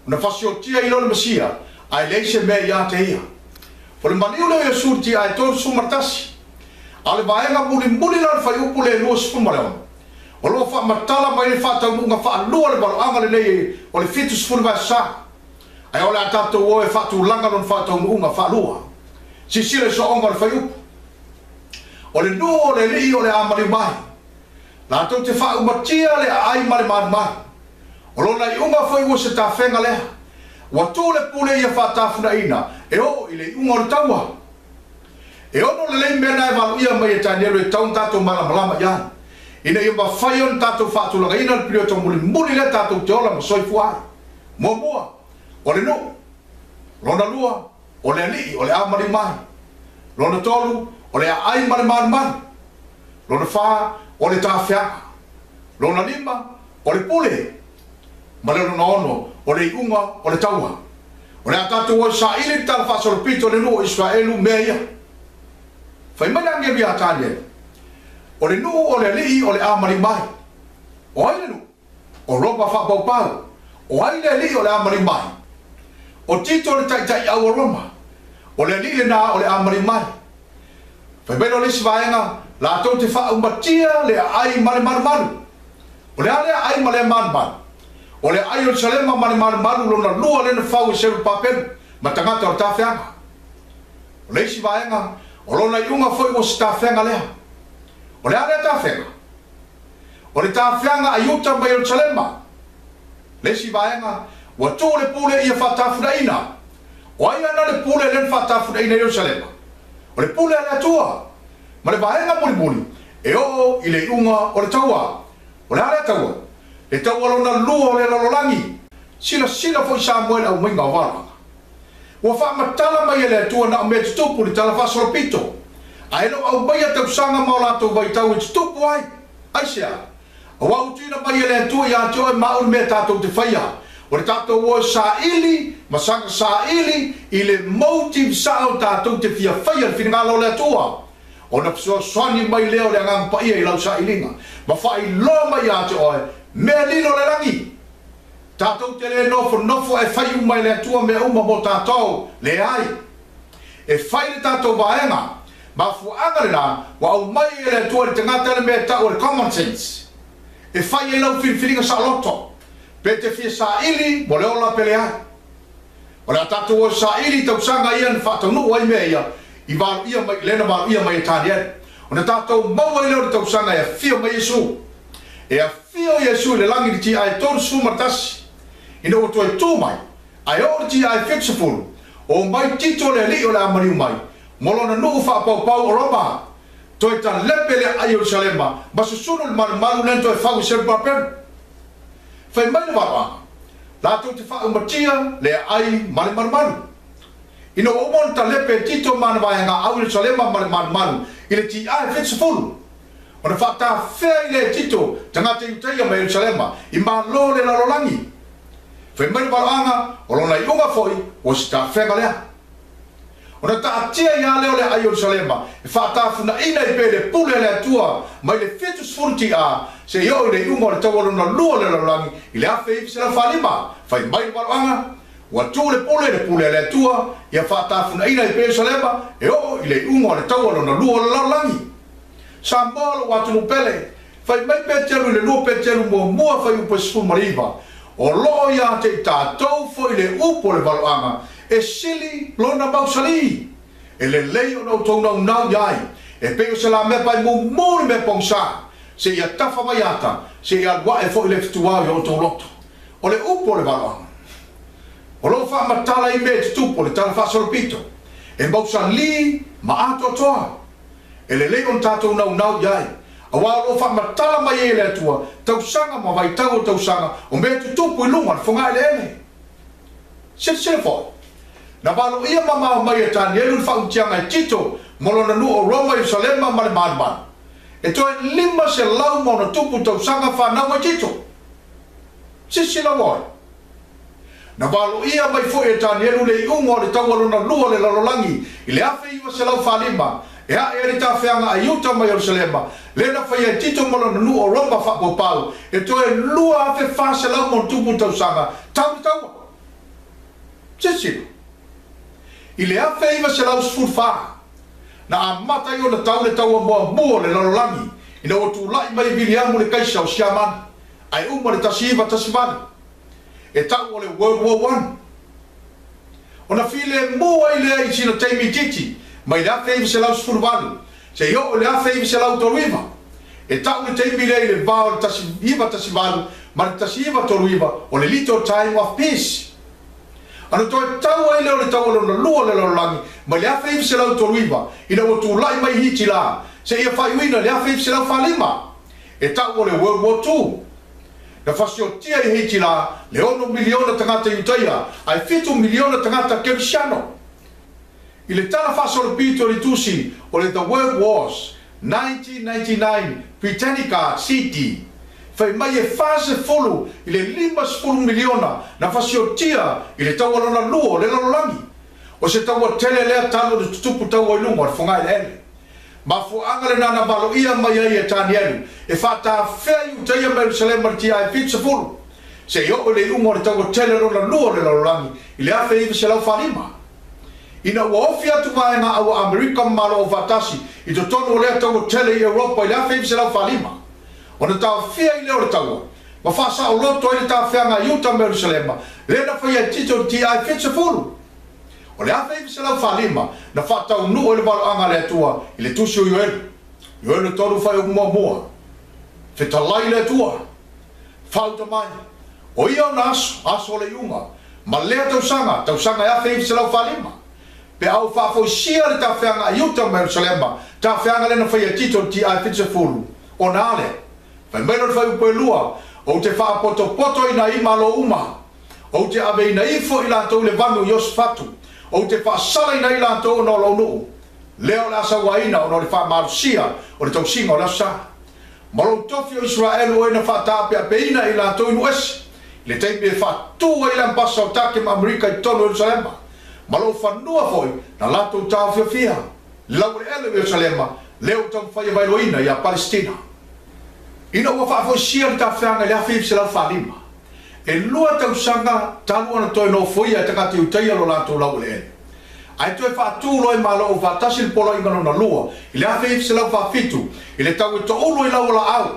Una whasio tia ilo le masia ai leise me ia te ia. Po le maniu leo ia surti ai tōru su martasi. A le vaenga muli la le whai upu le lua sifuru male ono. O lo fa matala mai fa tau nga fa lua le balo anga le nei o le fitu sfuru vai sa ai ole ata to o e fa tu langa non fa tau nga fa lua si sile so onga le faiu o le no le li o le amali mai la to te fa umatia le ai male mai o lo nai unga foi o se ta fenga le wa tu le pule ia fa ta funa ina e o ile unga o taua e ono le le mena e valu ia mai tanelo e tau tato malama ya ina ia mawhai on tātou whātulanga ina le prio tō muli le tātou te ola ma soifu ai. Mua o le no. Lona lua, o le li o le amari mai lona tolu o le ai male male lona fa o le tafia lona lima o le pule ma le lona ono o le unga o le taua o le atatu o sa ili tal fa so pito le no Israelu meia fai mai nge bia tale o le no o le li o le amari mai o ai le o roba fa pau o ai le li o le amari mai o tito le tai au Roma o le li le na o le amari mai fai mai no le svaenga la to te fa umbatia le ai male o le ale ai male o le ai o salema male lona lua le na fau se papel ma tangata o tafenga o le svaenga o lona iunga foi o stafenga le o le ale tafenga o le tafenga ayuta mai o salema le svaenga wa to le pule ia fatafudaina o ai ana le pule le fatafudaina o salema o le pule ale tua ma le vaenga muli e o i le iunga o le taua o le ale taua le taua lona lua o le lalolangi sila foi Samuel au mainga o wala ua whaamatala mai e le atua na o mea tutupu le tala whasoropito a eno au mai a tausanga ma o lato vai tau e tutupu ai sea a wautina mai e le atua i ato e maul mea tatou te whaia o le tatou o sa ili ma sanga sa ili i le motive sa o tatou te fia whaia le finingalo le atua o na pso swani mai leo le ngang pa ia i lau sa ilinga ma fai lo mai ate oe me lino le rangi tatou te le nofo e fai mai le tua me uma mo tatou le ai e fai le tatou vaenga ma fu angara wa au mai le tua le tangata le me ta o common sense e fai e lau filinga sa loto pe te fia sa ili mo le ola pele ai o le tatou o sa ili tau sanga ian fatau nu ai me ia i va ia mai lena va ia mai tania ona tatou mau ai le tau sanga e fia mai Yesu e a fia Yesu le langi ti ai tor su martas ina o toi tu mai ai o ti ai fixful o mai tito le li o la mari mai molona no fa pau roba toi ta lepele ai Jerusalema ma su sunu mal lento e fa se papel fai mai va la tu te fa matia le ai mal ino o monta lepe tito man vai nga au Jerusalema mal ile ti ai fixful ona fata fe ile tito tanga te utai mai Jerusalema i ma lo le la rolangi fe mai balanga o lona iunga foi o sta fe galea ona ta tia ya le ai Jerusalema e fata funa ina i pele pule le tua mai le fetus furti a se yo le iunga le tawo lona lo le la rolangi ile a fe se la falima fai mai balanga wa tu le pule le tua ia fata funa ina i pele Jerusalema e o ile iunga le tawo lona lo le la rolangi Sambolo watu lupele fai mai peteru le lu peteru mo fai upo sfu mariva o lo ya te tatou foi le upo le valoanga e sili lona bausali e le leo no tona nau yai e peo se la me pai mo me pongsa se ia tafa mai ata se ia wa e foi le ftua yo to loto o le upo le valoanga o lo fa matala i me tupo le tala fa sorpito e bausali ma ato toa e le leon tatou nau yai a walo fa matala mai e le tua tau sanga ma vai tau sanga o me tutupu i lunga fonga le ene se fo na valo ia mama mai e tani elu fa utianga e tito molona nu o Roma Jerusalema ma le madman e toi lima se lau mo na tupu tau sanga fa na mai tito se la voi na valo ia mai fo e tani elu le ungo le tau alona lua le lalolangi i le afe iwa se lau fa lima e a e rita feanga ayuta mai Jerusalema lena fai e tito molona nu o Roma fa popau e toi lua afe fa se lau mo tupu tau sanga tau se i le afe iwa se lau sfurfa na amata i o na tau le tau mua le lalolangi ina o tu lai mai Viliamu le kaisa o Siaman ai uma le tasiva tasivani e tau o le World War I o na file mua i le i sina teimi titi mai le afe iwa se lau sfurvalu se yo le afe iwa se lau toruiva e tau le teimi le vao le tasiva tasivalu ma le tasiva toruiva o le little time of peace ano toi tau ai le tau le lua le langi ma le afe iwa se lau toruiva ina o tu lai mai hiti la se ia fai uina le afe iwa se lau falima e tau o le World War II na fasiotia i hiti la le 1 miliona tangata iutaia ai 7 miliona tangata kerisiano I le tala fasolo pito le tusi o le The World Wars 1999 Britannica City. Fai mai e fase fulu i le 5 miliona na fasiotia i le taua na luo le lalolangi. O se taua tele lea talo de tutupu taua ilungo al fungai le ele. Ma fu angale na balo ia mai e tani elu. E fata fea yu teia me Jerusalem martia e fitsa fulu. Se yo o le ilungo le taua tele na luo le lalolangi i le afe iwa se lau falima. Ina ua ofi atu vaenga awa Amerika malo o vatasi i to tonu o lea taua tele i Europa i le afe iwa se lau falima. Ona tau fia i leo le taua. Ma fasa o loto i le tau fea ngā iuta me Jerusalema. Le na fai a tito ti ai fitsa fulu. O le afe iwa se lau falima na fatau nu o le valo anga le atua i le tusi o Yoelu. Yoelu tonu fai o mua mua. Fetalai le atua. Fauta mai. O ia o na aso le iunga. Ma lea tausanga e afe iwa se lau falima. Pe au whaafoisia le tau fea ngā iuta me Jerusalema. Tau fea ngā le na fai a tito ti ai fitsa fulu. O na ale. Fai melo le fai upe lua, o te wha poto i na ima lo uma, o te ave i na ifo i lantou le vanu Iosafatu, o te wha sala i na i lantou no lo nuu, leo le asa waina o no le wha marusia o le tausinga o le asa. Malo tofi o Israel o ina wha tape a peina i lantou inu esi, le teipi e wha tua i lan pasa o take ma Amerika i tono Jerusalema, malo whanua foi na lantou tau fia fia, lau le ele Jerusalema, leo tau whai vailoina i a Palestina. Ina ua whaafoisia le tawhianga le afi se lau whalima. E lua tausanga talu ana toi no foia e takati utaia lo lantou lau le ene. Ai toi whaatū loi malo o whaatasi le polo ingano na lua. I le afi se lau whaafitu. I le tau e to ulu i lau la au.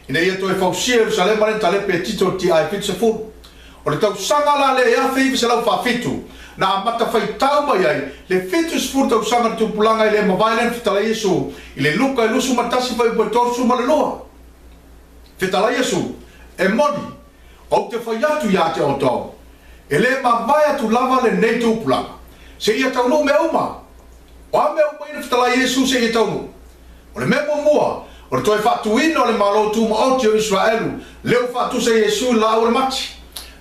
Ina ia toi whausia Jerusalema le talepe tito ti ai fit se fulu. O le tausanga la le afi se lau whaafitu. Na amata whai tau mai ai. Le fitu se fulu tausanga le tupulanga i le mawailen fitala Yesu. I le luka i lusu matasi whai upetor suma le loa. Fetala Yesu, e moni, o te whai atu ia te o tau. E le mawai atu lava le nei tūpulanga. Se ia taunu me uma. O a me uma ina fetala Yesu se ia taunu. O le memo mua, o le toi whatu ino le malo tūma oti o Israelu, leo whatu se Yesu la au le mati.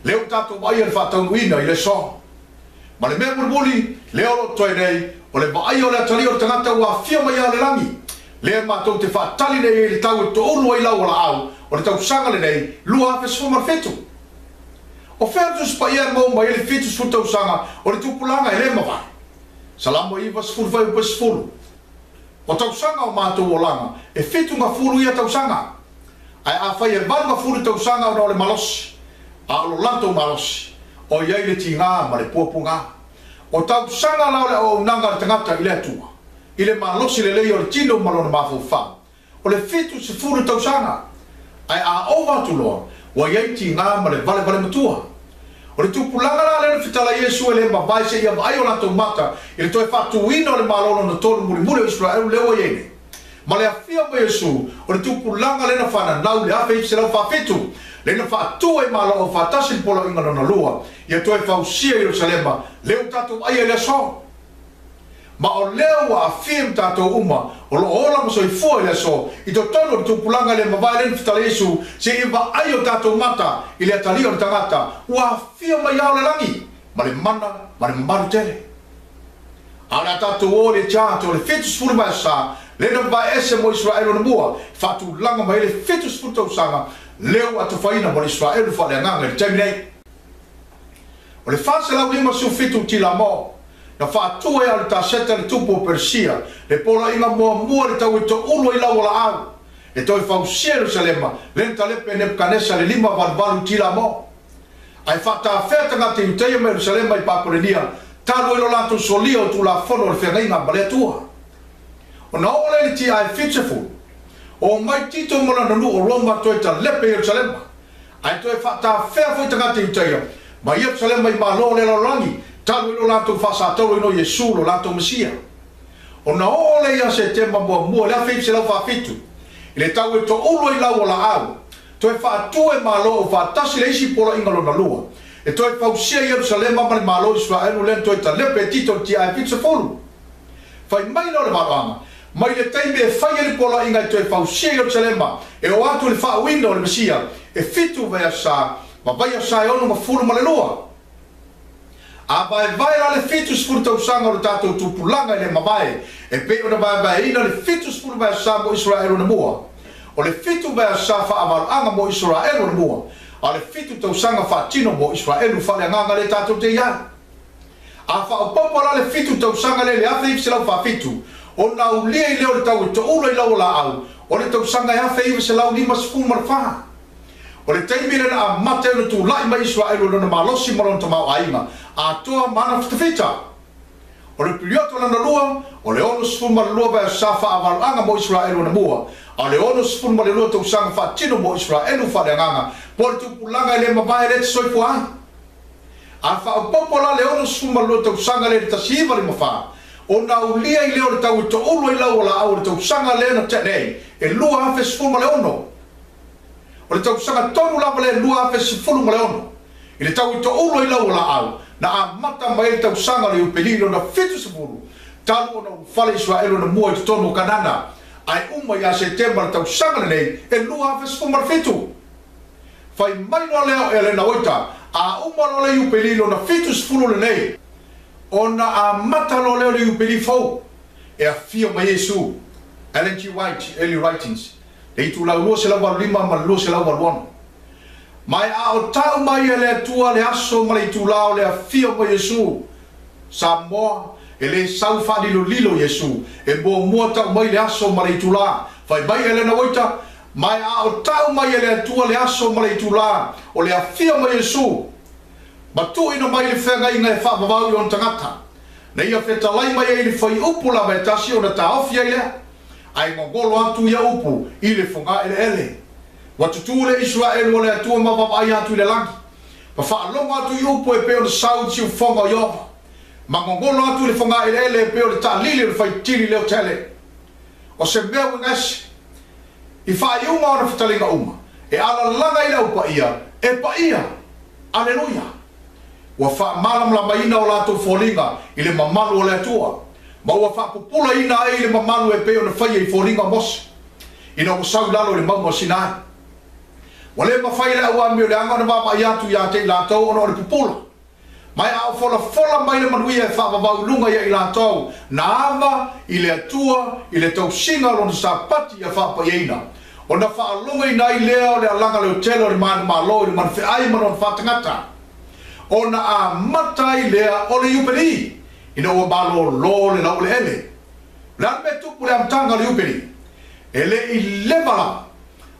Leo tato mai le whataunu ina i le so. Ma le memo muli, leo lo toi nei, o le vai o le atali o tangata ua fia mai a le langi. Lea mātou te whaatali nei le tau e to olu ai lau la au, o le tau sanga le nei, lua hape sfuma fetu. O whērtu spa ia mau mai le fetu sfu tau sanga, o le tupulanga e le mawai. Salamo iwa sfuru vai upa sfuru. O tau sanga o mātou o langa, e fetu ngā furu ia tau sanga. Ai a whai e vanu ngā furu tau sanga o le malosi, a lo lantou malosi, o iai le ti ngā ma le puapu ngā. O tau sanga lau le o unanga le tangata i le atua. I le malosi le lei o le tino malona mafau wha. O le fitu se furu tausanga. Ai a ova tu loa, wa iei ti ngā ma le vale matua. O le tupulanga la le fitala Yesu e le mawai se ia vai o lantou mata, i le toi whatu ina o le malona na tonu muri o Israel leo iene. Ma le afia ma Yesu, o le tupulanga le na whana nau le afe se lau whafitu, le na whatu e malo o whatasi polo ingano na lua, ia toi whausia i Jerusalema, leo tatu ai e le so. Ma o leo wa afim tātou uma, o lo ola masoi fua i le so, i to tono tu pulanga le mawai len fitala Yesu, se iwa ai o tātou mata, i le atali o le tangata, wa afim mai au le langi, ma le mana, ma le maru tele. A le tātou o le tātou, le fetus furu mai sa, le na ba ese mo Israel o na mua, fatu langa mai le fetus furu tau sanga, leo atu faina mo Israel fa le nganga le terminate. O le fase lau ima su fitu ti la mo, na whaatua e ale ta seta le tupu o Persia, le pola inga mua le tau i to ulu i lau la au. Le toi whausia Jerusalema, lenta lepe Nebukadnesa le 5 valvalu tila mo. Ai whata wheta ngā te uteia me Jerusalema i Paporenia, talo ilo lato solia o tu la fono le whengainga ma le atua. O na ole le ti ai fitsefu, o mai tito mona nanu o Roma toi ta lepe Jerusalema. Ai toi whata whea fwita ngā te uteia, ma Jerusalema i malo le laurangi, talo ilo lato whasatoro ino Yesu lo lato Mesia. O na ole ia se tema mua le awhi se lau whawhitu. I le tau e to ulu i lau o la au. To e whaatua e malo o whaatasi le isi pola ingalo na lua. E to e whausia Jerusalema ma le malo Israelu len to e ta lepe tito ti ai fitse folu. Whai mai no le whaanga. Mai le teime e whai le pola inga to e whausia Jerusalema. E o atu le whaawina o le Mesia. E fitu vea sa, ma vai a sa e ono ma fulu ma le lua. A vai la le fitu spuru tau sanga o le tātou tupulanga i le mawai. E pe o na vai ina le fitu spuru vai sa mo Israel o na mua. O le fitu vai sa fa amaruanga mo Israel o na mua. A le fitu tau sanga fa tino mo Israel u fale nganga le tātou te ia. A fa o popola le fitu tau sanga le afe ipsi lau fa fitu. O na ulia i leo le tau i to ulo i lau la au. O le tau sanga i afe ipsi lau lima spuru marfaha. O le teimire na a mate o tu lai ma Israel o na malosi malon ta mau ainga. A toa mana fitafita. O le pilioto na lua, o le ono sfuma le lua vai safa avaluanga mo Israel o na mua. A le ono sfuma le lua tau sanga fa tino mo Israel o fa le nganga. Po le tupulanga i le mabae le te soifu ai. A fa o popola le ono sfuma le lua tau sanga le tasiva le mafa. O na ulia i leo le tau i to ulo i lau la au le tau sanga le na tenei. E lua hafe sfuma le ono. O le tau sanga tonu lava le lua hafe sfulu ma le ono. I le tau i to ulo i lau la au. Na a mata mai tau sanga le upelilo na fitu sepulu. Talu o na ufale Israel o na mua i tonu kanana. Ai uma ia se tema tau sanga nei e lua hafe sfuma le fitu. Fai mai no leo e le na oita. A uma no le upelilo na fitu sepulu le nei. O na a mata no leo le upeli fau. E a fia mai Yesu. Ellen G. White, Early Writings. Le itu lau lua se lau lima ma lua se lau waluano. Mai a o tau mai e le atua le aso ma le itu lau le a fia mai Yesu. Sa moa e le sau whadilo lilo Yesu. E bo mua tau mai le aso ma le itu la. Fai mai e le na oita. Mai a o tau mai e le atua le aso ma le itu la. O le a fia mai Yesu. Ma tu ino mai le whenga inga e whapawau i on tangata. Na ia whetalai mai e le whai upu la mai tasi o na ta ofia i lea. Ai mongolo atu ia upu i le whunga ele ele. Watutu le Israel o le atua mawawai atu i le langi. Pa whaalonga atu i upu e peo le sau tiu whonga o Iova. Ma mongolo atu i le whunga ele ele e peo le ta lili le whai tili leo tele. O se mea wingasi. I whai unga o na whitalinga uma. E ala langa i la upa ia. E pa ia. Aleluia. Wa wha malam la maina o lato folinga i le mamalu o le atua. Ma ua whapupula ina ai le mamalu e peo na whaia i folinga mosi. Ina o sau lalo le mauma sinai. Wa le mawhai le awa mio le anga na wapa i atu i ate i latou ono o le pupula. Mai au fola mai le manuia e whapawau lunga ia i latou. Na ama i le atua i le tau singa lona sa pati a whapa i eina. O na whaalunga ina i lea o le alanga le otelo o le mani malo i le mani whiai manon whatangata. O na a mata i lea o le upeli. Ina ua malo lo le lau le ele. Lan me tupu le amtanga le upeli. Ele i levala.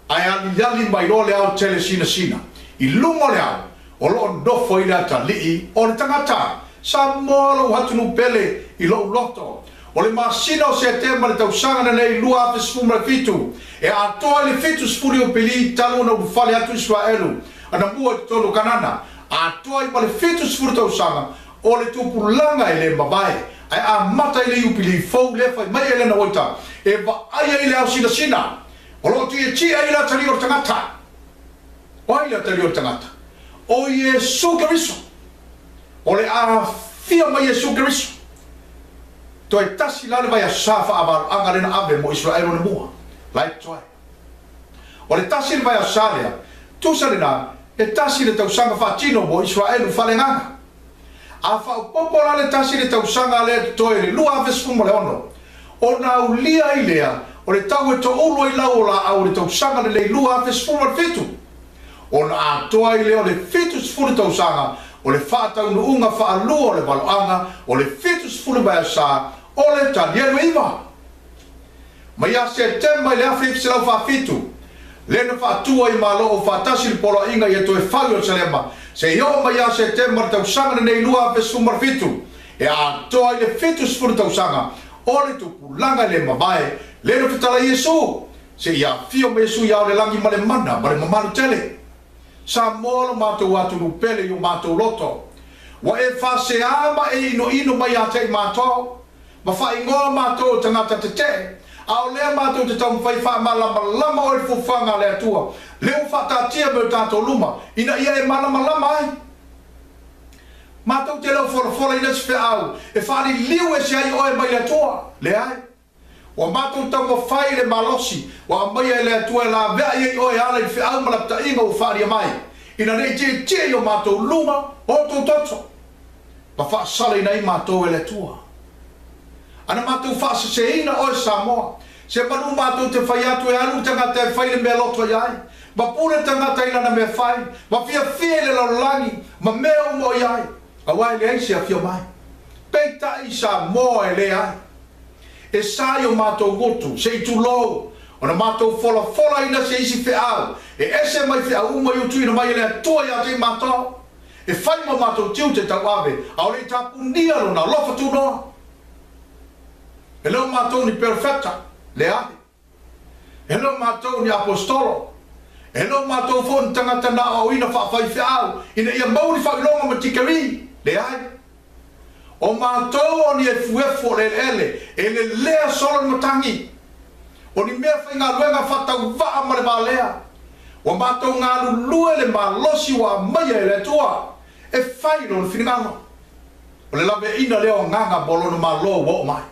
Ai ali yali mai lo le au tele sina sina. I lungo le au. O lo ndofo i le ata lii. O le tangata. Sa molo hatunu pele i lo loto. O le masina o se tema le tausanga na nei lua afe sfuma le fitu. E atoa le fitu sfuri upeli talu na ufale atu Israelu. Ana mua i tolu kanana. Atoa i pa le fitu sfuri tausanga. O le tupulanga i le mabae. Ai a mata i le upili fau le fai mai ele na oita. E va aia i le au sina sina. O lo tia tia i la tali o tangata. O ai la tali o tangata. O Yesu Keriso. O le a fia mai Yesu Keriso. To e tasi lale vai a safa avar anga le na ave mo Israel o ne mua. Lai toai. O le tasi le vai a salea. Tu salina e tasi le tausanga fatino mo Israel u fale nganga. A whao popola le tasi le tausanga le toe le lua afe sfuma le ono. O na ulia i lea, o le tau e to ulo i lau la au le tausanga le lua afe sfuma le fitu. O na atoa i lea o le fitu sfuma le tausanga, o le whaatau no unga wha lua o le waloanga, o le fitu sfuma le sa, o le tanielu iwa. Mai a se tema i le afe ipsi lau wha fitu. Lena whaatua i malo o whaatasi li polo inga i e to e whau o salema. Se io mai a se tema tau sanga nei lua pe sumar fitu. E a toa i le fitu sfuru tau sanga. O le tupu langa le mabae. Le no fitala Yesu. Se ia fio me Yesu ia o le langi ma le mana. Ma le mamaru tele. Sa molo mātou atu nupele i o mātou loto. Wa e whase ama e ino mai a te mātou. Ma wha ingoa mātou tangata te te. A o lea mātou te tau mwhai wha malama o le fufanga le atua. Leo whatatia me tātou luma. Ina ia e malama ai. Mātou te leo whora i nasi au. E whari liu e se ai oe mai le atua. Le ai. Wa mātou tau mwhai le malosi. Wa mai e le atua e la vea i oe ala i whiau malapta inga u whari mai. Ina nei te tia i o mātou luma o tō toto. ma fa sale nei mato ele tua ana mato fa se ina o Samoa se manu mato te fai atu e alu tanga te fai le meloto yai ma pure tanga te ina na me fai ma fia le langi ma meo mo yai awai le ai se afio mai peita i Samoa ele ai e sai o mato gotu se tu lo ona mato fola ina se isi fe au e ese mai fe au mai utu ina mai le tua ya te mato e fai mo mato tiu te tawave au le tapunia lo na lofa tu no e lo mato ni perfetta le ate e lo mato ni apostolo e lo mato fon tangata na o ina fa fai fe au ina ia mau ni fa longa matikari le ai o mato ni e fuefo le lea solo matangi o ni mea whainga luenga whatau waa ma le malea o mato ngā lulue le malosi wa maia e le tua e whaino le whingano o le lawe ina leo nganga bolo no malo wa o mai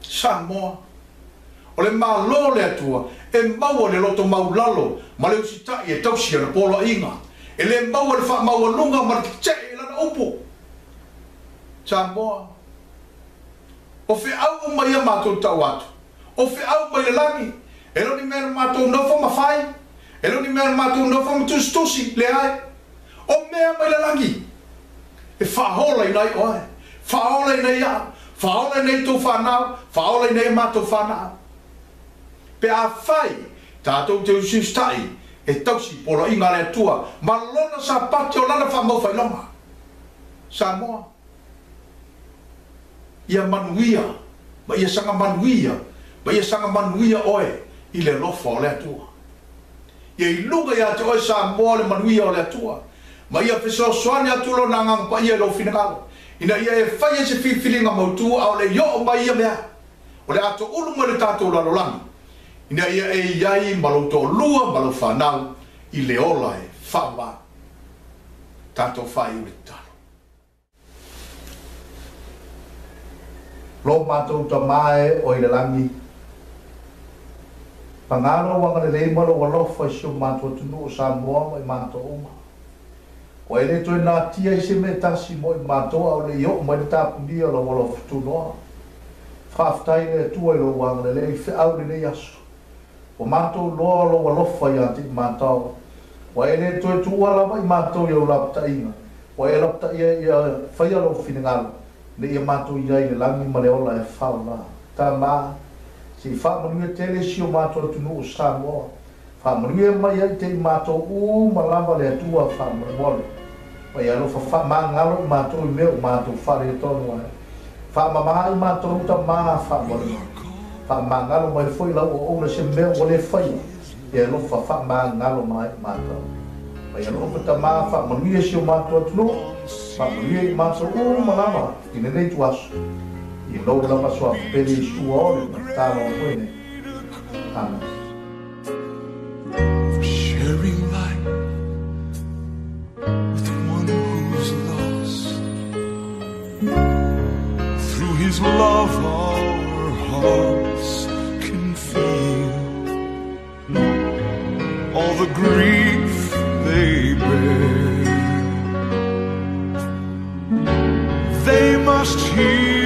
Samoa o le malo le tua e maua le loto maulalo ma le usitai e tausia na polo inga e le maua le wha maua lunga ma le kitei lana upo Samoa o fe au mai a mato tau atu o fe au mai le langi e lo ni mea mato nofo mawhai e lo ni mea mato nofo matustusi le ai o mea mai le langi e whahola i nei oe whahola i nei au whahola i nei tō whanau whahola i nei mato whanau pe a whai tātou te usustai e tausi polo inga le tua ma lona sa pati o lana whamau whailonga Samoa ia manuia ma ia sanga manuia oe i le lofa o le atua ia i lunga ia te oe Samoa le manuia o le atua ma ia fesoasoani atulo na ngang pa ia lo finagalo ina ia e whai e se whiwhilinga mautua au le yo mai ia mea o le ato ulu ma le tātou lalolangi ina ia e iai malouto lua malo whanau i le ola e whawa tātou whai ule talo lo matou tamae o i le langi pangalo wanga le leimalo walofa i sio matou tunu o Samoa mo i matou uma o e le toi nā tia i se me tasi mo i matou au le iok mo i le tāpunia lo walofa tunoa whaftai le tua i lo wanga le le i au le nei asu o matou loa lo walofa i ati i matou o e le toi tua lama i matou i au lapta inga o e lapta i whaia lo finangalo le ia matou iai le langi ma le ola e whaula tā si whamanuia tele si o matou tunu o Samoa whamanuia mai ai te i matou malama le atua whamanuole mai alofa whamangalo i matou i meo matou whare e tonu ai whamamaha i matou ta maa whamanuia whamangalo mai foi lau o oula se meo o le whaia e alofa whamangalo mai matou mai alofa ta maa whamanuia si o matou tunu whamanuia i matou malama i nei tuasu i lou lama soa pele i sua ore ma tālo o koene Amen. Sharing life with one who's lost through his love our hearts can feel all the grief they bear they must hear